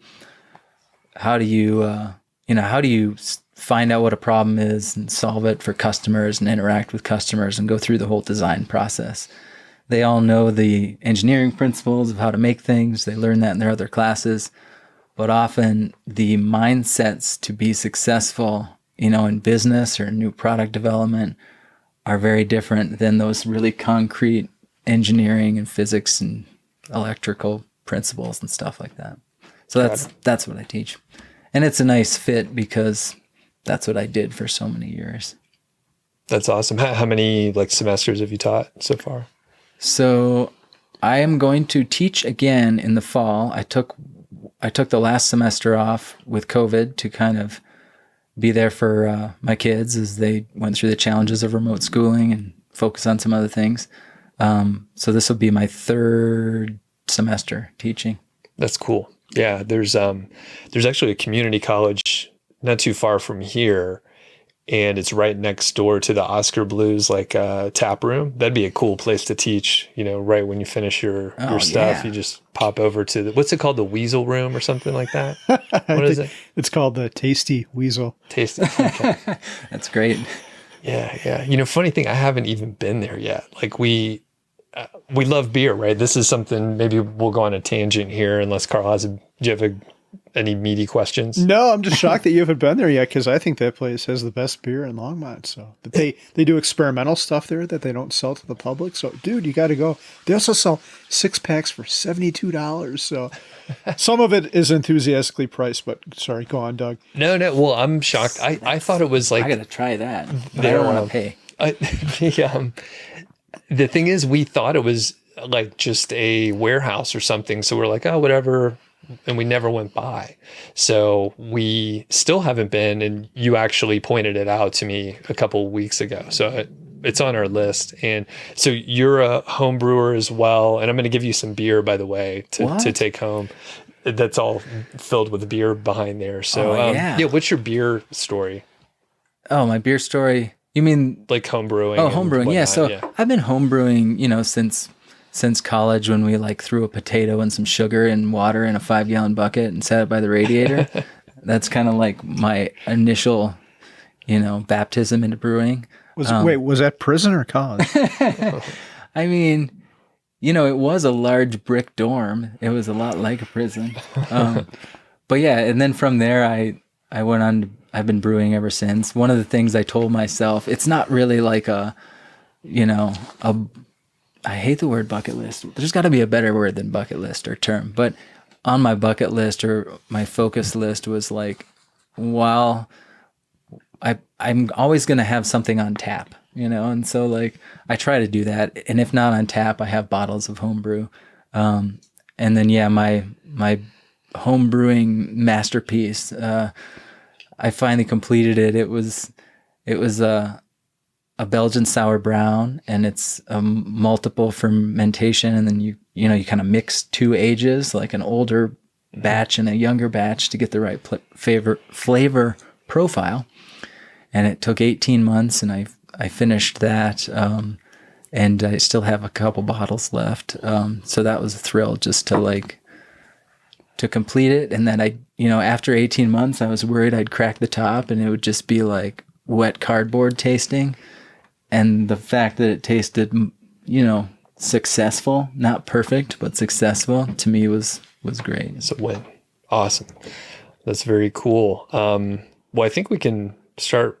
how do you find out what a problem is and solve it for customers and interact with customers and go through the whole design process. They all know the engineering principles of how to make things. They learn that in their other classes. But often the mindsets to be successful, in business or new product development are very different than those really concrete engineering and physics and electrical principles and stuff like that. So that's what I teach. And it's a nice fit because that's what I did for so many years. That's awesome. How many semesters have you taught so far? So I am going to teach again in the fall. I took the last semester off with COVID to kind of be there for my kids as they went through the challenges of remote schooling and focus on some other things. So this will be my third semester teaching. That's cool. Yeah, there's actually a community college not too far from here, and it's right next door to the Oscar Blues tap room. That'd be a cool place to teach, right when you finish your stuff. Yeah. You just pop over to what's it called? The Weasel Room or something like that? What is it? It's called the Tasty Weasel. Tasty. Okay. That's great. Yeah. Funny thing, I haven't even been there yet. We love beer, right? This is something, maybe we'll go on a tangent here unless Carl do you have any meaty questions? No, I'm just shocked that you haven't been there yet, because I think that place has the best beer in Longmont. So they do experimental stuff there that they don't sell to the public. So, dude, you got to go. They also sell 6-packs for $72. So some of it is enthusiastically priced, but sorry, go on, Doug. No. Well, I'm shocked. I thought it was I got to try that. But I don't want to pay. The thing is, we thought it was just a warehouse or something. So we're like, oh, whatever. And we never went by. So we still haven't been. And you actually pointed it out to me a couple of weeks ago. So it's on our list. And so you're a home brewer as well. And I'm going to give you some beer, by the way, to take home. That's all filled with beer behind there. So what's your beer story? Oh, my beer story. You mean home brewing? Oh, home brewing. Yeah. So I've been home brewing, since college, when we threw a potato and some sugar and water in a 5-gallon bucket and sat it by the radiator. That's kind of my initial, baptism into brewing. Was that prison or college? I mean, it was a large brick dorm. It was a lot like a prison. But yeah, and then from there, I went on. I've been brewing ever since. One of the things I told myself, it's not really I hate the word bucket list. There's got to be a better word than bucket list or term. But on my bucket list or my focus list was while I'm always going to have something on tap, and so I try to do that. And if not on tap, I have bottles of home brew. And then, my home brewing masterpiece, I finally completed it. It was a Belgian sour brown, and it's a multiple fermentation. And then you kind of mix 2 ages, like an older batch and a younger batch, to get the right flavor profile. And it took 18 months, and I finished that. And I still have a couple bottles left. So that was a thrill just to complete it. And then after 18 months, I was worried I'd crack the top and it would just be wet cardboard tasting. And the fact that it tasted, successful, not perfect, but successful, to me was great. It's a win. Awesome. That's very cool. Well, I think we can start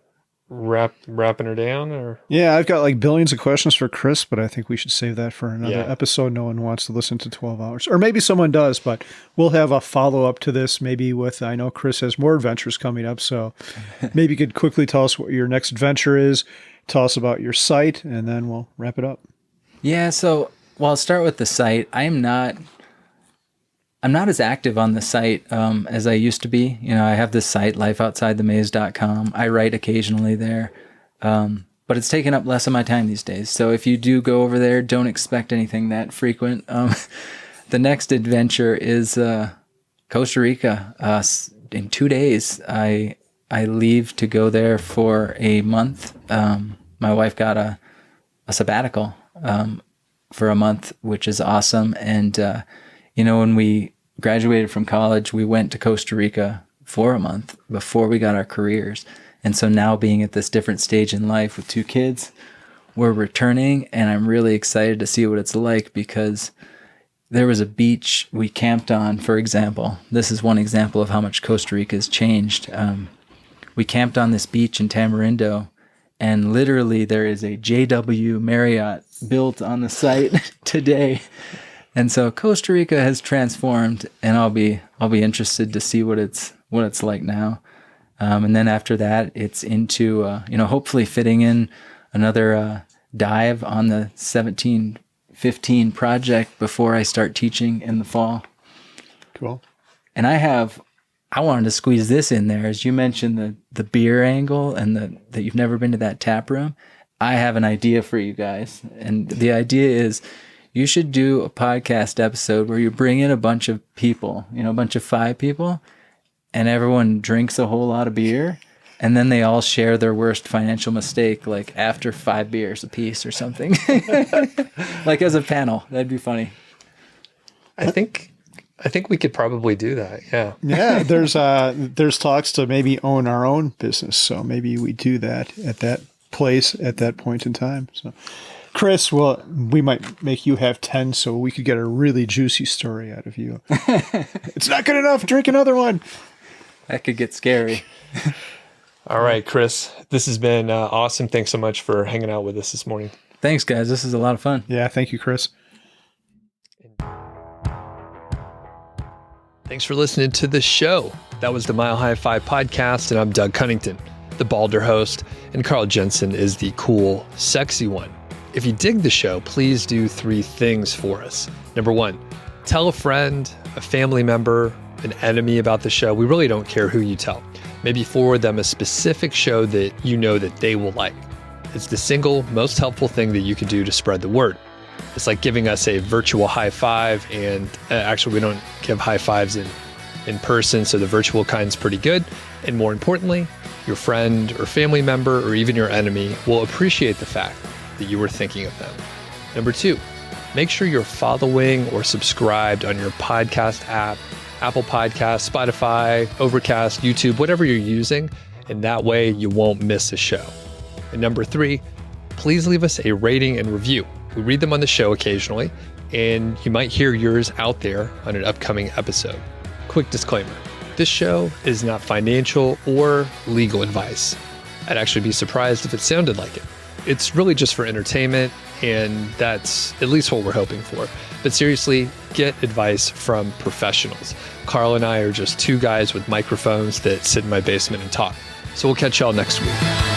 wrapping her down, or yeah, I've got billions of questions for Chris, but I think we should save that for another episode. No one wants to listen to 12 hours, or maybe someone does, but we'll have a follow-up to this, maybe I know Chris has more adventures coming up, so maybe you could quickly tell us what your next adventure is, tell us about your site, and then we'll wrap it up. Yeah, so I'll start with the site. I'm not as active on the site as I used to be. I have this site, lifeoutsidethemaze.com. I write occasionally there. but it's taken up less of my time these days. So if you do go over there, don't expect anything that frequent. The next adventure is Costa Rica. In 2 days, I leave to go there for a month. My wife got a sabbatical for a month, which is awesome. And, when we graduated from college, we went to Costa Rica for a month before we got our careers. And so now being at this different stage in life with 2 kids, we're returning, and I'm really excited to see what it's like, because there was a beach we camped on, for example. This is one example of how much Costa Rica has changed. We camped on this beach in Tamarindo, and literally there is a JW Marriott built on the site today. And so Costa Rica has transformed, and I'll be interested to see what it's like now. And then after that, it's into hopefully fitting in another dive on the 1715 project before I start teaching in the fall. Cool. And I wanted to squeeze this in there, as you mentioned the beer angle and that you've never been to that tap room. I have an idea for you guys, and the idea is you should do a podcast episode where you bring in a bunch of people, a bunch of 5 people, and everyone drinks a whole lot of beer, and then they all share their worst financial mistake, like after 5 beers a piece or something. Like as a panel. That'd be funny. I think we could probably do that. Yeah. Yeah. There's talks to maybe own our own business. So maybe we do that at that place at that point in time. So Chris, well, we might make you have 10 so we could get a really juicy story out of you. It's not good enough. Drink another one. That could get scary. All right, Chris, this has been awesome. Thanks so much for hanging out with us this morning. Thanks, guys. This is a lot of fun. Yeah. Thank you, Chris. Thanks for listening to the show. That was the MHFi podcast, and I'm Doug Cunnington, the balder host, and Carl Jensen is the cool, sexy one. If you dig the show, please do 3 things for us. Number 1, tell a friend, a family member, an enemy about the show. We really don't care who you tell. Maybe forward them a specific show that you know that they will like. It's the single most helpful thing that you can do to spread the word. It's like giving us a virtual high five, and actually we don't give high fives in person, so the virtual kind's pretty good. And more importantly, your friend or family member or even your enemy will appreciate the fact that you were thinking of them. Number 2, make sure you're following or subscribed on your podcast app, Apple Podcasts, Spotify, Overcast, YouTube, whatever you're using, and that way you won't miss a show. And number 3, please leave us a rating and review. We read them on the show occasionally, and you might hear yours out there on an upcoming episode. Quick disclaimer, this show is not financial or legal advice. I'd actually be surprised if it sounded like it. It's really just for entertainment, and that's at least what we're hoping for. But seriously, get advice from professionals. Carl and I are just 2 guys with microphones that sit in my basement and talk. So we'll catch y'all next week.